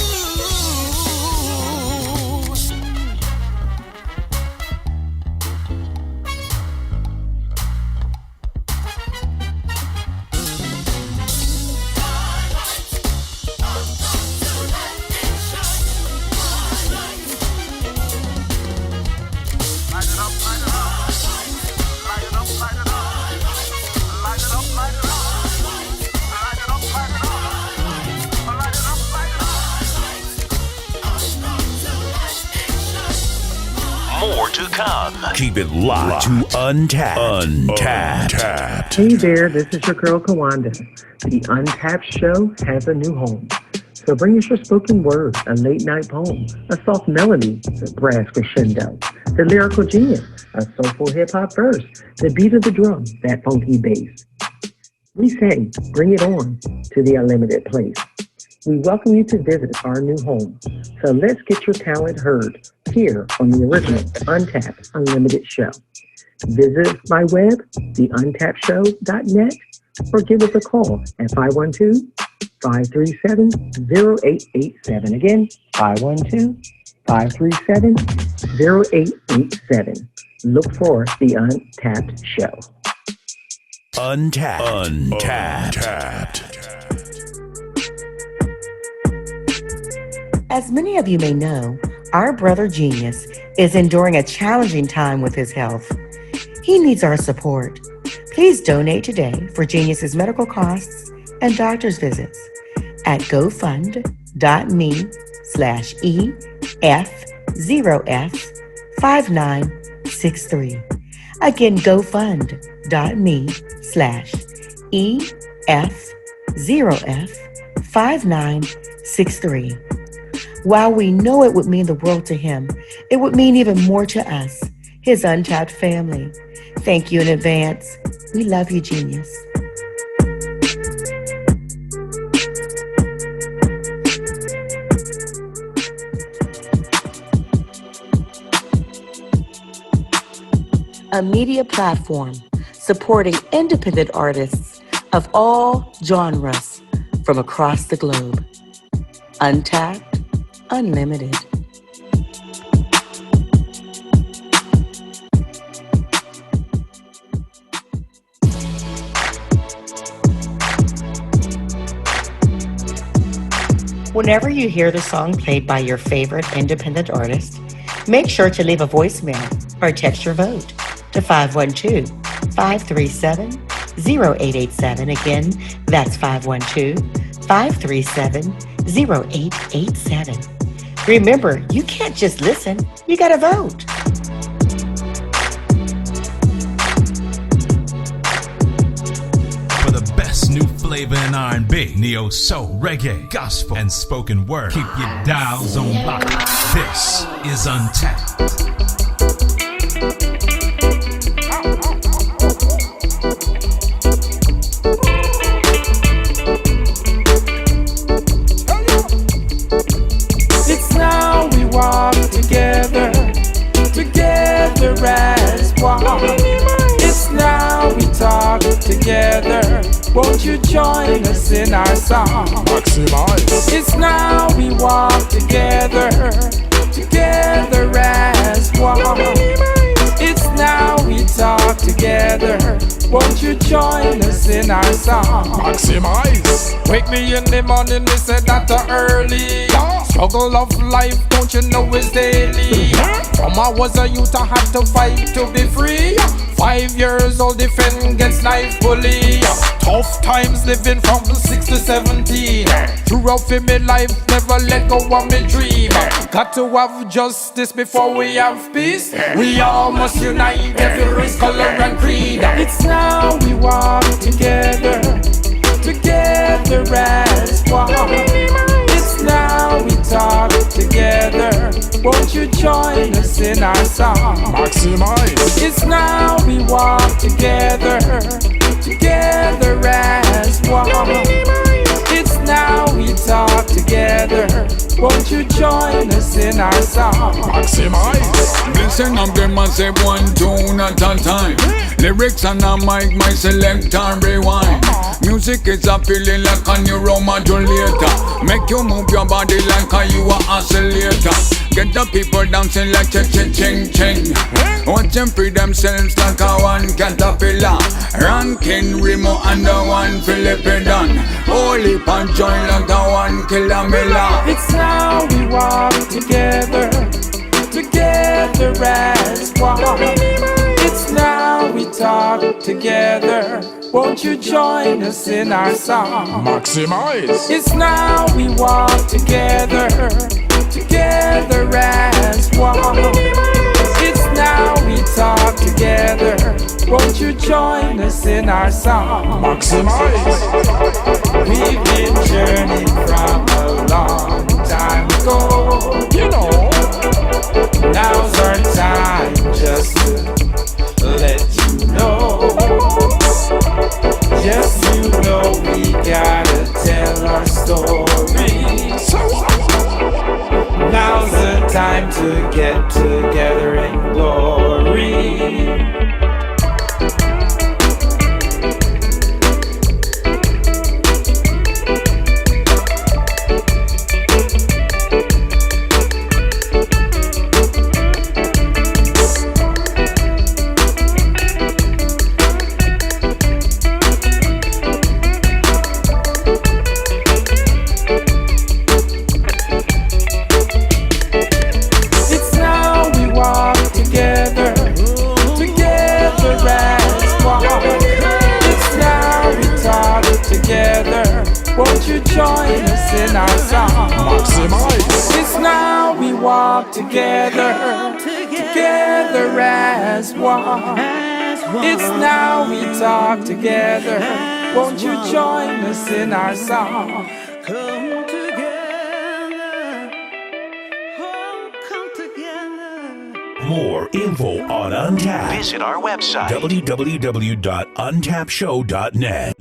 More to come. Keep it locked to UnTapped. Hey there, this is your girl Kawanda. The UnTapped Show has a new home. So bring us your spoken word, a late night poem, a soft melody, the brass crescendo, the lyrical genius, a soulful hip hop verse, the beat of the drum, that funky bass. We say, bring it on to the unlimited place. We welcome you to visit our new home. So let's get your talent heard here on the original UnTapped Unlimited Show. Visit my web, theuntappshow.net, or give us a call at 512-537-0887. Again, 512-537-0887. Look for the UnTapped Show. UnTapped. As many of you may know, our brother Genius is enduring a challenging time with his health. He needs our support. Please donate today for Genius's medical costs and doctor's visits at gofund.me/EF0F5963. Again, gofund.me/EF0F5963. While we know it would mean the world to him, it would mean even more to us, his UnTapped family. Thank you in advance. We love you, Genius. A media platform supporting independent artists of all genres from across the globe. UnTapped, Unlimited. Whenever you hear the song played by your favorite independent artist, make sure to leave a voicemail or text your vote to 512-537-0887. Again, that's 512-537-0887. Remember, you can't just listen, you gotta vote. For the best new flavor in R&B, neo soul, reggae, gospel, and spoken word, keep your dials on lock. This is UnTapped. Won't you join us in our song? Maximize. It's now we walk together, together as one. It's now we talk together. Won't you join us in our song? Maximize. Wake me in the morning, me say that early. Struggle of life, don't you know it's daily. From I was a youth, I had to fight to be free. 5 years old, defend against knife bully. Tough times living from 6 to 17. Throughout in me life, never let go of me dream. Got to have justice before we have peace. We all must unite, every race, color and creed. It's now we walk together, together as one. It's now we talk together. Won't you join us in our song? Maximize. It's now we walk together, together as one. It's now we talk together. Won't you join us in our song? Maximize. Listen up, them and say one tune at a time. Lyrics and a mic, my select and rewind. Music is appealing like a neuromodulator. Make you move your body like a you a oscillator. Get the people dancing like cha-cha-ching-ching. Watch them free themselves like a one caterpillar. Ranking, Remo and the one Philippidon. Holy pan join like a one killer miller. It's now we walk together, together as one. It's now we talk together. Won't you join us in our song? Maximize. It's now we walk together, together as one. It's now we talk together. Won't you join us in our song? Maximize. We've been journeying from a long time ago. You know. Now's our time just to let you know. Yes, you know we gotta tell our story. Now's the time to get together in glory. Won't you join us in our song? Maximize. It's now we walk together, together as one. It's now we talk together. Won't you join us in our song? Come together, oh, come together. More info on UnTapped. Visit our website, www.untappshow.net.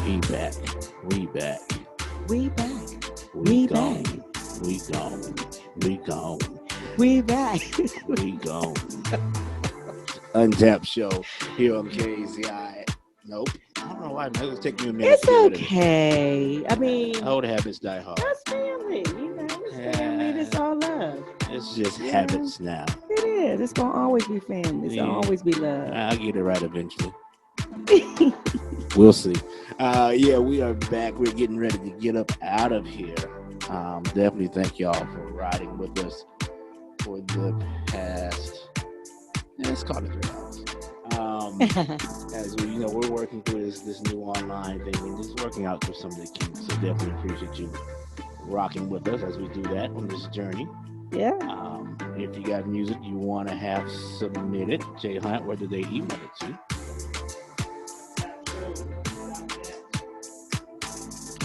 We back. We back. We We gone. back. We gone. We gone. We back. We gone. UnTapped show here on KZI. Nope. I don't know why. It's gonna take me a minute. It's to get rid of it. okay. I mean, Old habits die hard. that's family. You know, it's family. It's all love. It's just Yeah. habits now. It is. It's gonna always be family. It's gonna always be love. I'll get it right eventually. We'll see. Yeah, we are back. We're getting ready to get up out of here. Definitely thank y'all for riding with us for the past, let's call it 3 hours. As we, we're working through this new online thing and just working out through some of the kinks. So definitely appreciate you rocking with us as we do that on this journey. Yeah. If you got music you want to have submitted, J.Hunt, where do they email it to?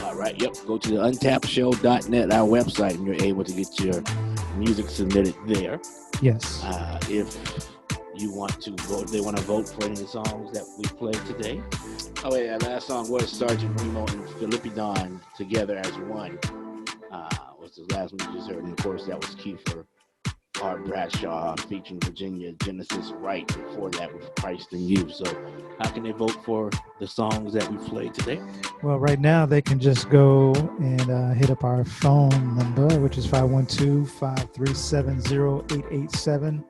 All right, yep. Go to the UnTappedShow.net, our website, and you're able to get your music submitted there. Yes. If you want to vote, they want to vote for any of the songs that we played today. Oh, yeah, last song was Sergeant Remo and Philippidon together as one. Was was the last one you just heard. And of course, that was Keifer, Art Bradshaw, featuring Virginia Genesis Wright. Before that was Christ in You. So how can they vote for the songs that we played today? Well, right now they can just go and hit up our phone number, which is 512-537-0887,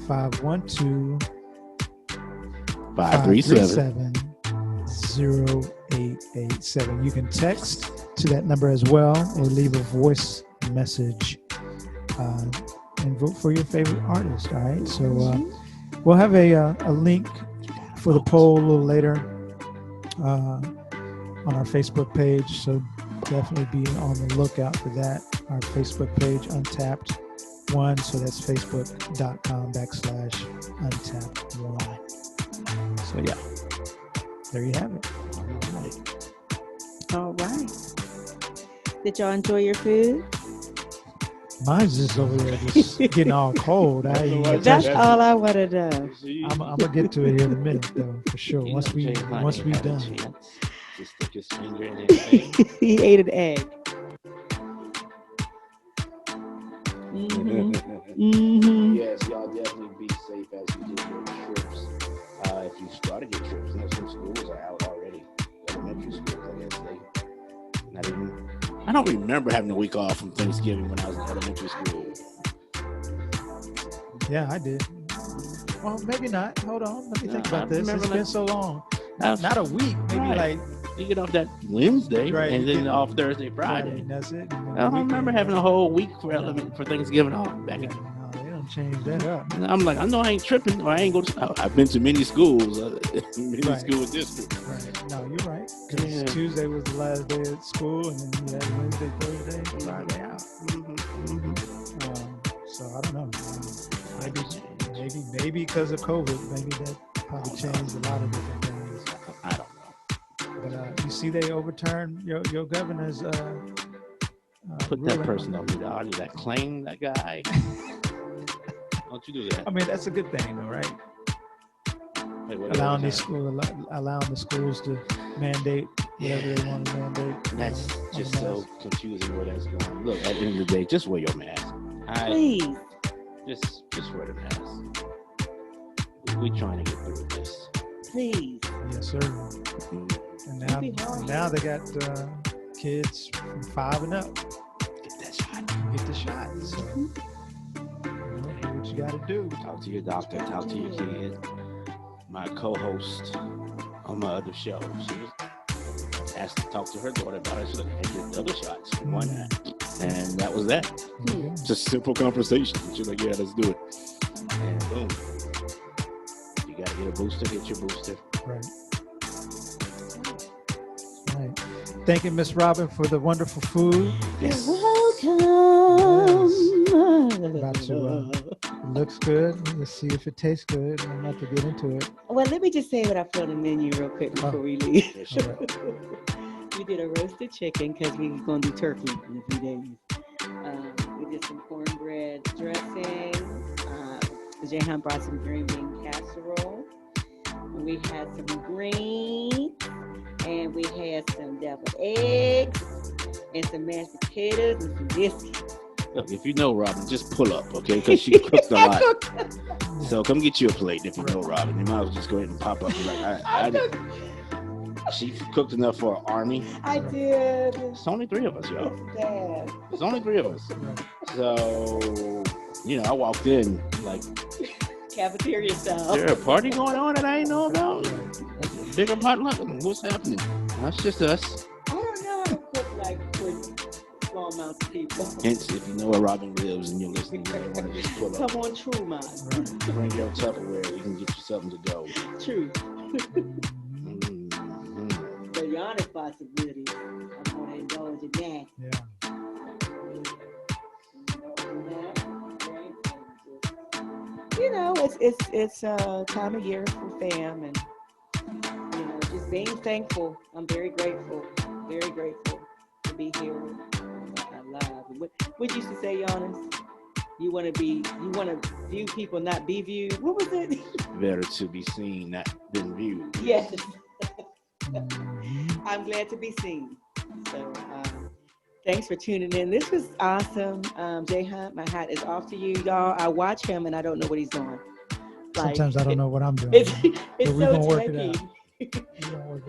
512-537-0887. You can text to that number as well or leave a voice message and vote for your favorite artist. All right. So we'll have a link for the poll a little later on our Facebook page. So definitely be on the lookout for that. Our Facebook page, UnTapped1. So that's facebook.com/UnTapped1. So yeah, there you have it. All right. Did y'all enjoy your food? Mine's just over there just getting all cold. That's all I want to know. I'm gonna get to it here in a minute, though, for sure. Once we done. Just stick his finger in it. He ate an egg. Mm-hmm. Yes, y'all definitely be safe as you do your trips. If you started your trips, some schools are out already. Elementary schools, I guess not even. I don't remember having a week off from Thanksgiving when I was in elementary school. Yeah, I did. Well, maybe not. Hold on. Let me think about this. It's been so long. Not a week. Maybe like you get off that Wednesday, right, and then off Thursday, Friday. Right, that's it. I don't remember having a whole week for Thanksgiving off back in. No, they don't change that up. I'm like, I know I ain't tripping, or I ain't go to. I've been to many schools, school districts. Right. No, you're right. Because Tuesday was the last day of school, and then you had Wednesday, Thursday, Friday out. So I don't know. Maybe because of COVID, maybe that probably changed a lot of different things. I don't know. But you see, they overturned your governor's. Put that person on the audio that claim that guy. Don't you do that? I mean, that's a good thing, though, right? Allowing the schools to mandate whatever they want to mandate. That's just so confusing where that's going. Look, at the end of the day, just wear your mask. Please. Just wear the mask. We're trying to get through this. Please. Yes, sir. And now they got kids from 5 and up. Get that shot. Get the shot. So, do what you got to do. Talk to your doctor. Talk to your kid. My co-host on my other show, she was asked to talk to her daughter about it. She said, "Hey, get the other shots. Why not?" And that was that. Just simple conversation. She's like, "Yeah, let's do it." And boom. You got to get a booster. Get your booster. Right. Right. Thank you, Miss Robyn, for the wonderful food. Yes. Welcome. About to, looks good. Let's see if it tastes good. I'm about to get into it. Well, let me just say what I put on the menu real quick before we leave. Right. We did a roasted chicken because we're going to do turkey in a few days. We did some cornbread dressing. J.Hunt brought some green bean casserole. We had some greens. And we had some deviled eggs and some mashed potatoes and some biscuits. Look, if you know Robyn, just pull up, okay? Because she cooked a lot. So come get you a plate if you know Robyn. You might as well just go ahead and pop up. I did. She cooked enough for an army. I did. It's only 3 of us, y'all. Dad. It's only 3 of us. So, I walked in like... Cafeteria style. Is there a party going on that I ain't know about? Bigger potluck? What's happening? That's just us. I don't know how to cook like for small amounts of people. Hence, if you know where Robyn lives and you're listening, you might want to just pull up. Come on, true, man. Bring your Tupperware. We can get you something to go. True. The Yannis possibility. I'm going to indulge in that. Yeah. It's a time of year for fam and just being thankful. I'm very grateful to be here live. What you used to say, Yannis? You want to view people, not be viewed. What was it? Better to be seen, not been viewed. Yes. I'm glad to be seen. So Thanks for tuning in. This was awesome. J.Hunt, my hat is off to you, y'all. I watch him and I don't know what he's doing. Sometimes I don't know what I'm doing. It's we're so gonna work it out.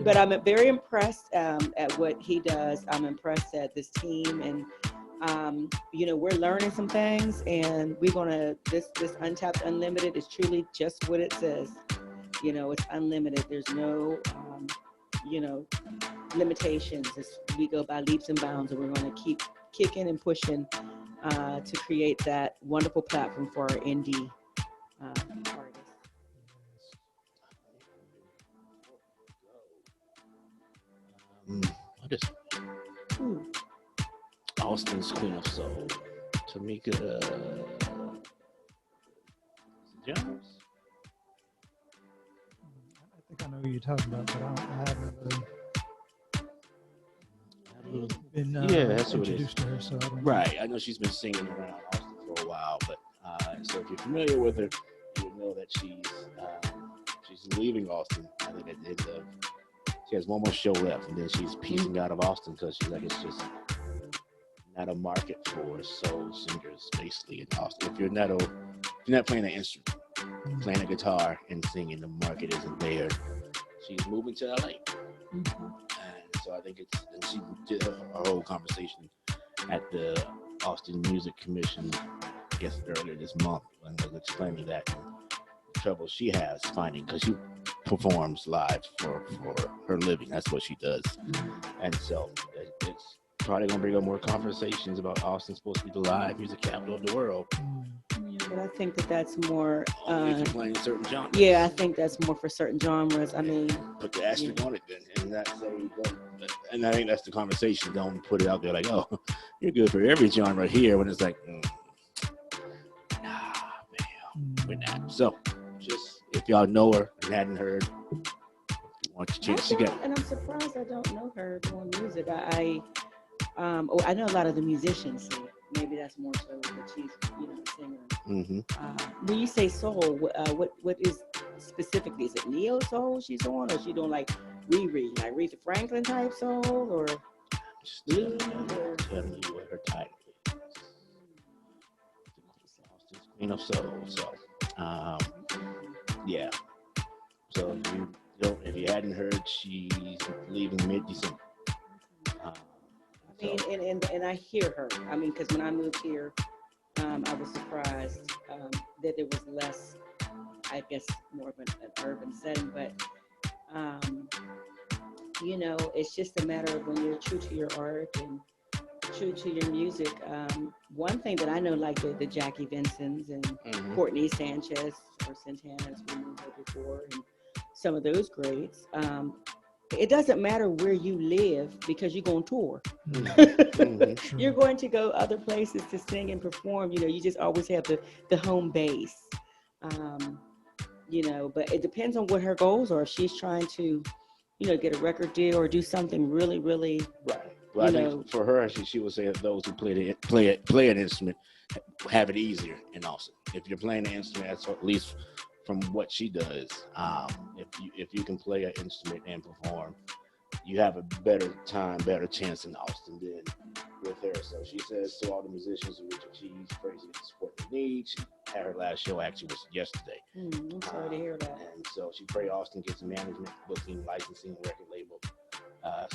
But I'm very impressed at what he does. I'm impressed at this team, and we're learning some things, and we're gonna this Untapped Unlimited is truly just what it says. It's unlimited. There's no limitations. We go by leaps and bounds, and we're gonna keep kicking and pushing to create that wonderful platform for our indie artists. Austin's Queen of Soul, Tamika Jones. I think I know who you're talking about, but I haven't really been That's who it is. introduced to her. So I don't know. Right, I know she's been singing around Austin for a while, but so if you're familiar with her, you would know that she's leaving Austin. I think she has one more show left, and then she's piecing out of Austin because she's like, it's just not a market for soul singers basically in Austin. If you're not playing an instrument, playing a guitar and singing, the market isn't there. She's moving to LA. And so I think and she did a whole conversation at the Austin Music Commission, I guess earlier this month, and was explaining that the trouble she has finding, because she performs live for her living. That's what she does. And so it's probably going to bring up more conversations about Austin supposed to be the live music capital of the world. But I think that's more. If you're playing certain genres. Yeah, I think that's more for certain genres. I mean, put the asterisk on it then, and I think that's the conversation. Don't put it out there like, oh, you're good for every genre here, when it's like, nah, man, we're not. So, just if y'all know her and hadn't heard, want to chance again. And I'm surprised I don't know her doing music. I know a lot of the musicians. Maybe that's more so that she's, a singer. Mm-hmm. When you say soul, what is specifically? Is it neo soul she's doing, or is she doing like Riri, like Aretha Franklin type soul, or blues? Telling you what her title is. Austin's Queen of Soul. So, yeah. So if you hadn't heard, she's leaving mid-December. And I hear her. I mean, because when I moved here, I was surprised that there was less, I guess, more of an urban setting. But, it's just a matter of when you're true to your art and true to your music. One thing that I know, like the Jackie Vincents and Courtney Sanchez or Santana, as we knew her before, and some of those greats. It doesn't matter where you live because you're going to tour. Mm-hmm. You're going to go other places to sing and perform. You just always have the home base. But it depends on what her goals are. If she's trying to, get a record deal or do something really, really, right. Well, I think for her, she would say that those who play an instrument have it easier in Austin. If you're playing an instrument, that's at least from what she does, if you can play an instrument and perform, you have a better chance in Austin than with her. So she says to all the musicians who she's crazy to support their needs. She had her last show actually was yesterday. I'm sorry to hear that. And so she pray Austin gets management, booking, licensing, record label,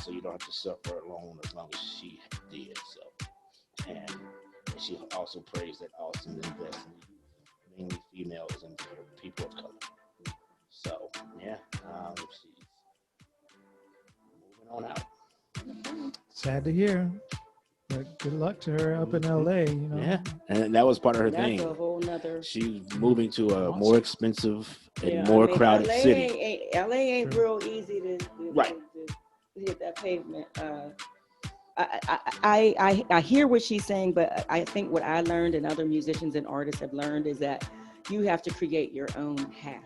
so you don't have to suffer alone as long as she did. So, and she also prays that Austin invests in mainly females and people of color. So, yeah, she's moving on out. Sad to hear. But good luck to her up in LA, Yeah, and that was part of her That's thing. a whole nother. She's moving to a more expensive and more crowded LA city. LA ain't real easy to hit that pavement. I hear what she's saying, but I think what I learned and other musicians and artists have learned is that you have to create your own path.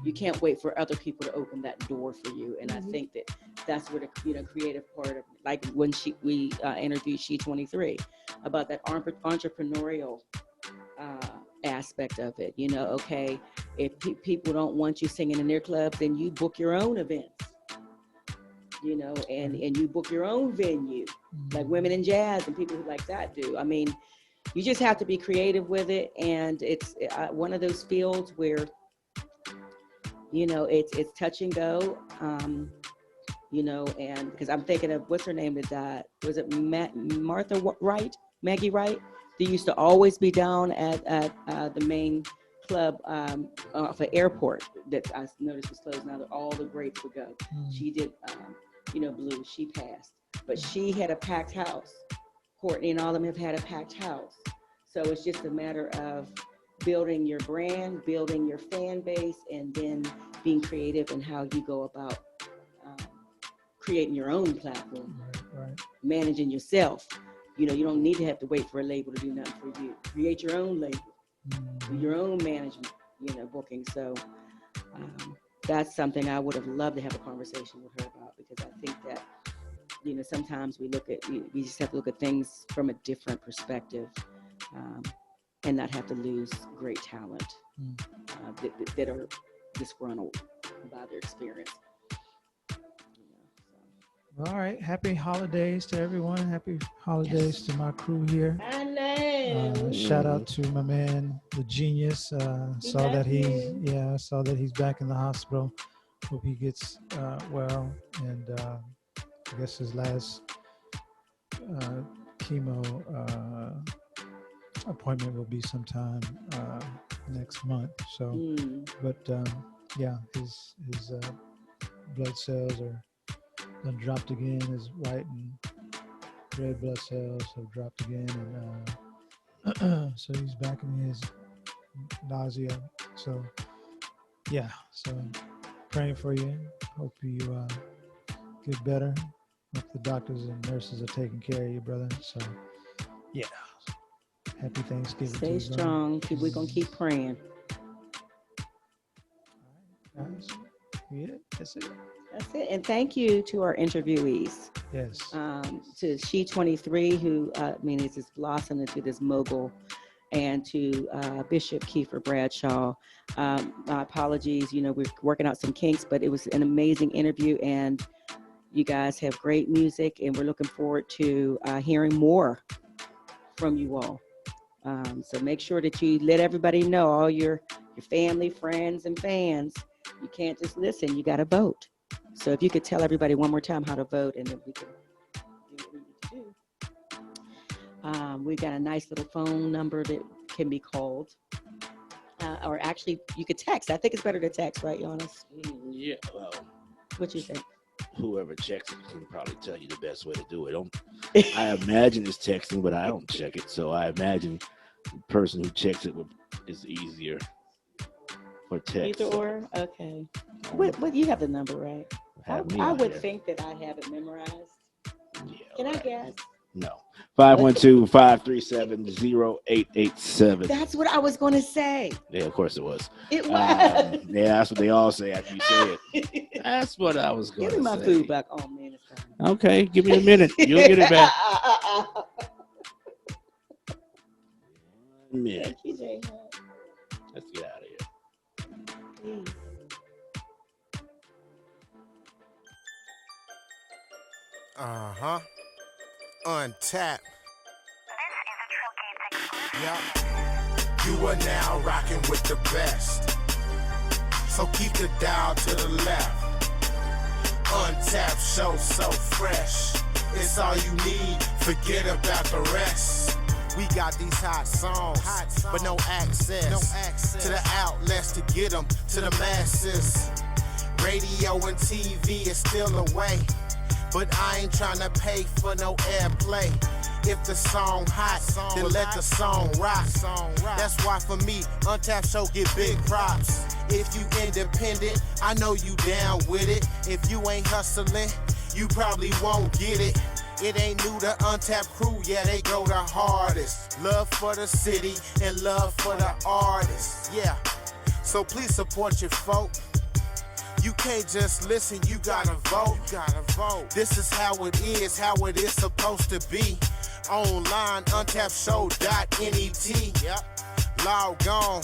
You can't wait for other people to open that door for you. And I think that's where the creative part of, like when we interviewed She23 about that entrepreneurial aspect of it. Okay, if people don't want you singing in their clubs, then you book your own events. you know, and you book your own venue, like Women in Jazz and people who like that do. I mean, you just have to be creative with it, and it's one of those fields where, you know, it's touch and go, you know, and because I'm thinking of, what's her name that died? Was it Martha Wright? Maggie Wright? They used to always be down at the main club off the airport that I noticed was closed now, that all the greats would go. She did, you know, blues. She passed, but she had a packed house. Courtney and all of them have had a packed house. So it's just a matter of building your brand, building your fan base, and then being creative in how you go about creating your own platform, managing yourself. You know, you don't need to have to wait for a label to do nothing for you. Create your own label, your own management, you know, booking. So that's something I would have loved to have a conversation with her about, because I think that, you know, sometimes we just have to look at things from a different perspective, and not have to lose great talent that are disgruntled by their experience. All right. Happy holidays to everyone. Happy holidays to my crew here. I know. Shout out to my man, the genius. Saw that he's back in the hospital. Hope he gets well. And I guess his last chemo appointment will be sometime next month. So, but yeah, his blood cells are done dropped again. His white and red blood cells have dropped again, and so he's back in his nausea. So yeah, so praying for you. Hope you get better. Hope the doctors and nurses are taking care of you, brother. So yeah, happy Thanksgiving. Stay strong. We're gonna keep praying. All right, guys. Yeah, that's it. That's it. And thank you to our interviewees. Yes. To She23, who it's just blossomed into this mogul, and to Bishop Keifer Bradshaw. My apologies. You know, we're working out some kinks, but it was an amazing interview, and you guys have great music, and we're looking forward to hearing more from you all. So make sure that you let everybody know, all your family, friends, and fans. You can't just listen. You got to vote. So if you could tell everybody one more time how to vote, and then we can do what we need to do. We've got a nice little phone number that can be called. Or actually, you could text. I think it's better to text, right, Yannis? Yeah, well. What you think? Whoever checks it can probably tell you the best way to do it. I imagine it's texting, but I don't check it. So I imagine the person who checks it is easier for text. Either or? Okay. What you have the number, right? I would think that I have it memorized. Yeah, Can I guess? No. 512-537-0887. That's what I was going to say. Yeah, of course it was. It was. Yeah, that's what they all say after you say it. That's what I was going to say. Give me my food back. Oh, man, it's fine. Okay, give me a minute. You'll get it back. 1 minute. Thank you, J.Hunt. Let's get out of here. Please. Uh-huh. UnTapped. Yep. You are now rocking with the best. So keep the dial to the left. UnTapped show so fresh. It's all you need. Forget about the rest. We got these hot songs, but no access to the outlets to get them to the masses. Radio and TV is still away, but I ain't tryna pay for no airplay. If the song hot, then let the song rock. That's why for me, UnTapped show get big props. If you independent, I know you down with it. If you ain't hustling, you probably won't get it. It ain't new to UnTapped crew, yeah, they go the hardest. Love for the city and love for the artists, yeah. So please support your folk. You can't just listen, you gotta vote. This is how it is supposed to be. Online, UnTappedShow.net. Yep. Log on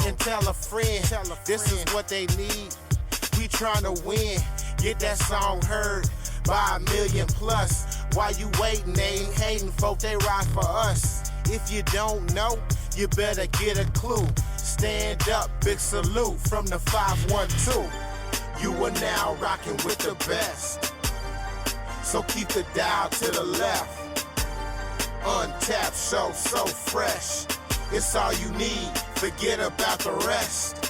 and tell a friend. This is what they need. We tryna win, get that song heard. by 1 million plus. While you waiting, they ain't hating, folk, they ride for us. If you don't know, you better get a clue. Stand up, big salute from the 512. You are now rocking with the best. So keep the dial to the left. UnTapped show, so fresh. It's all you need, forget about the rest.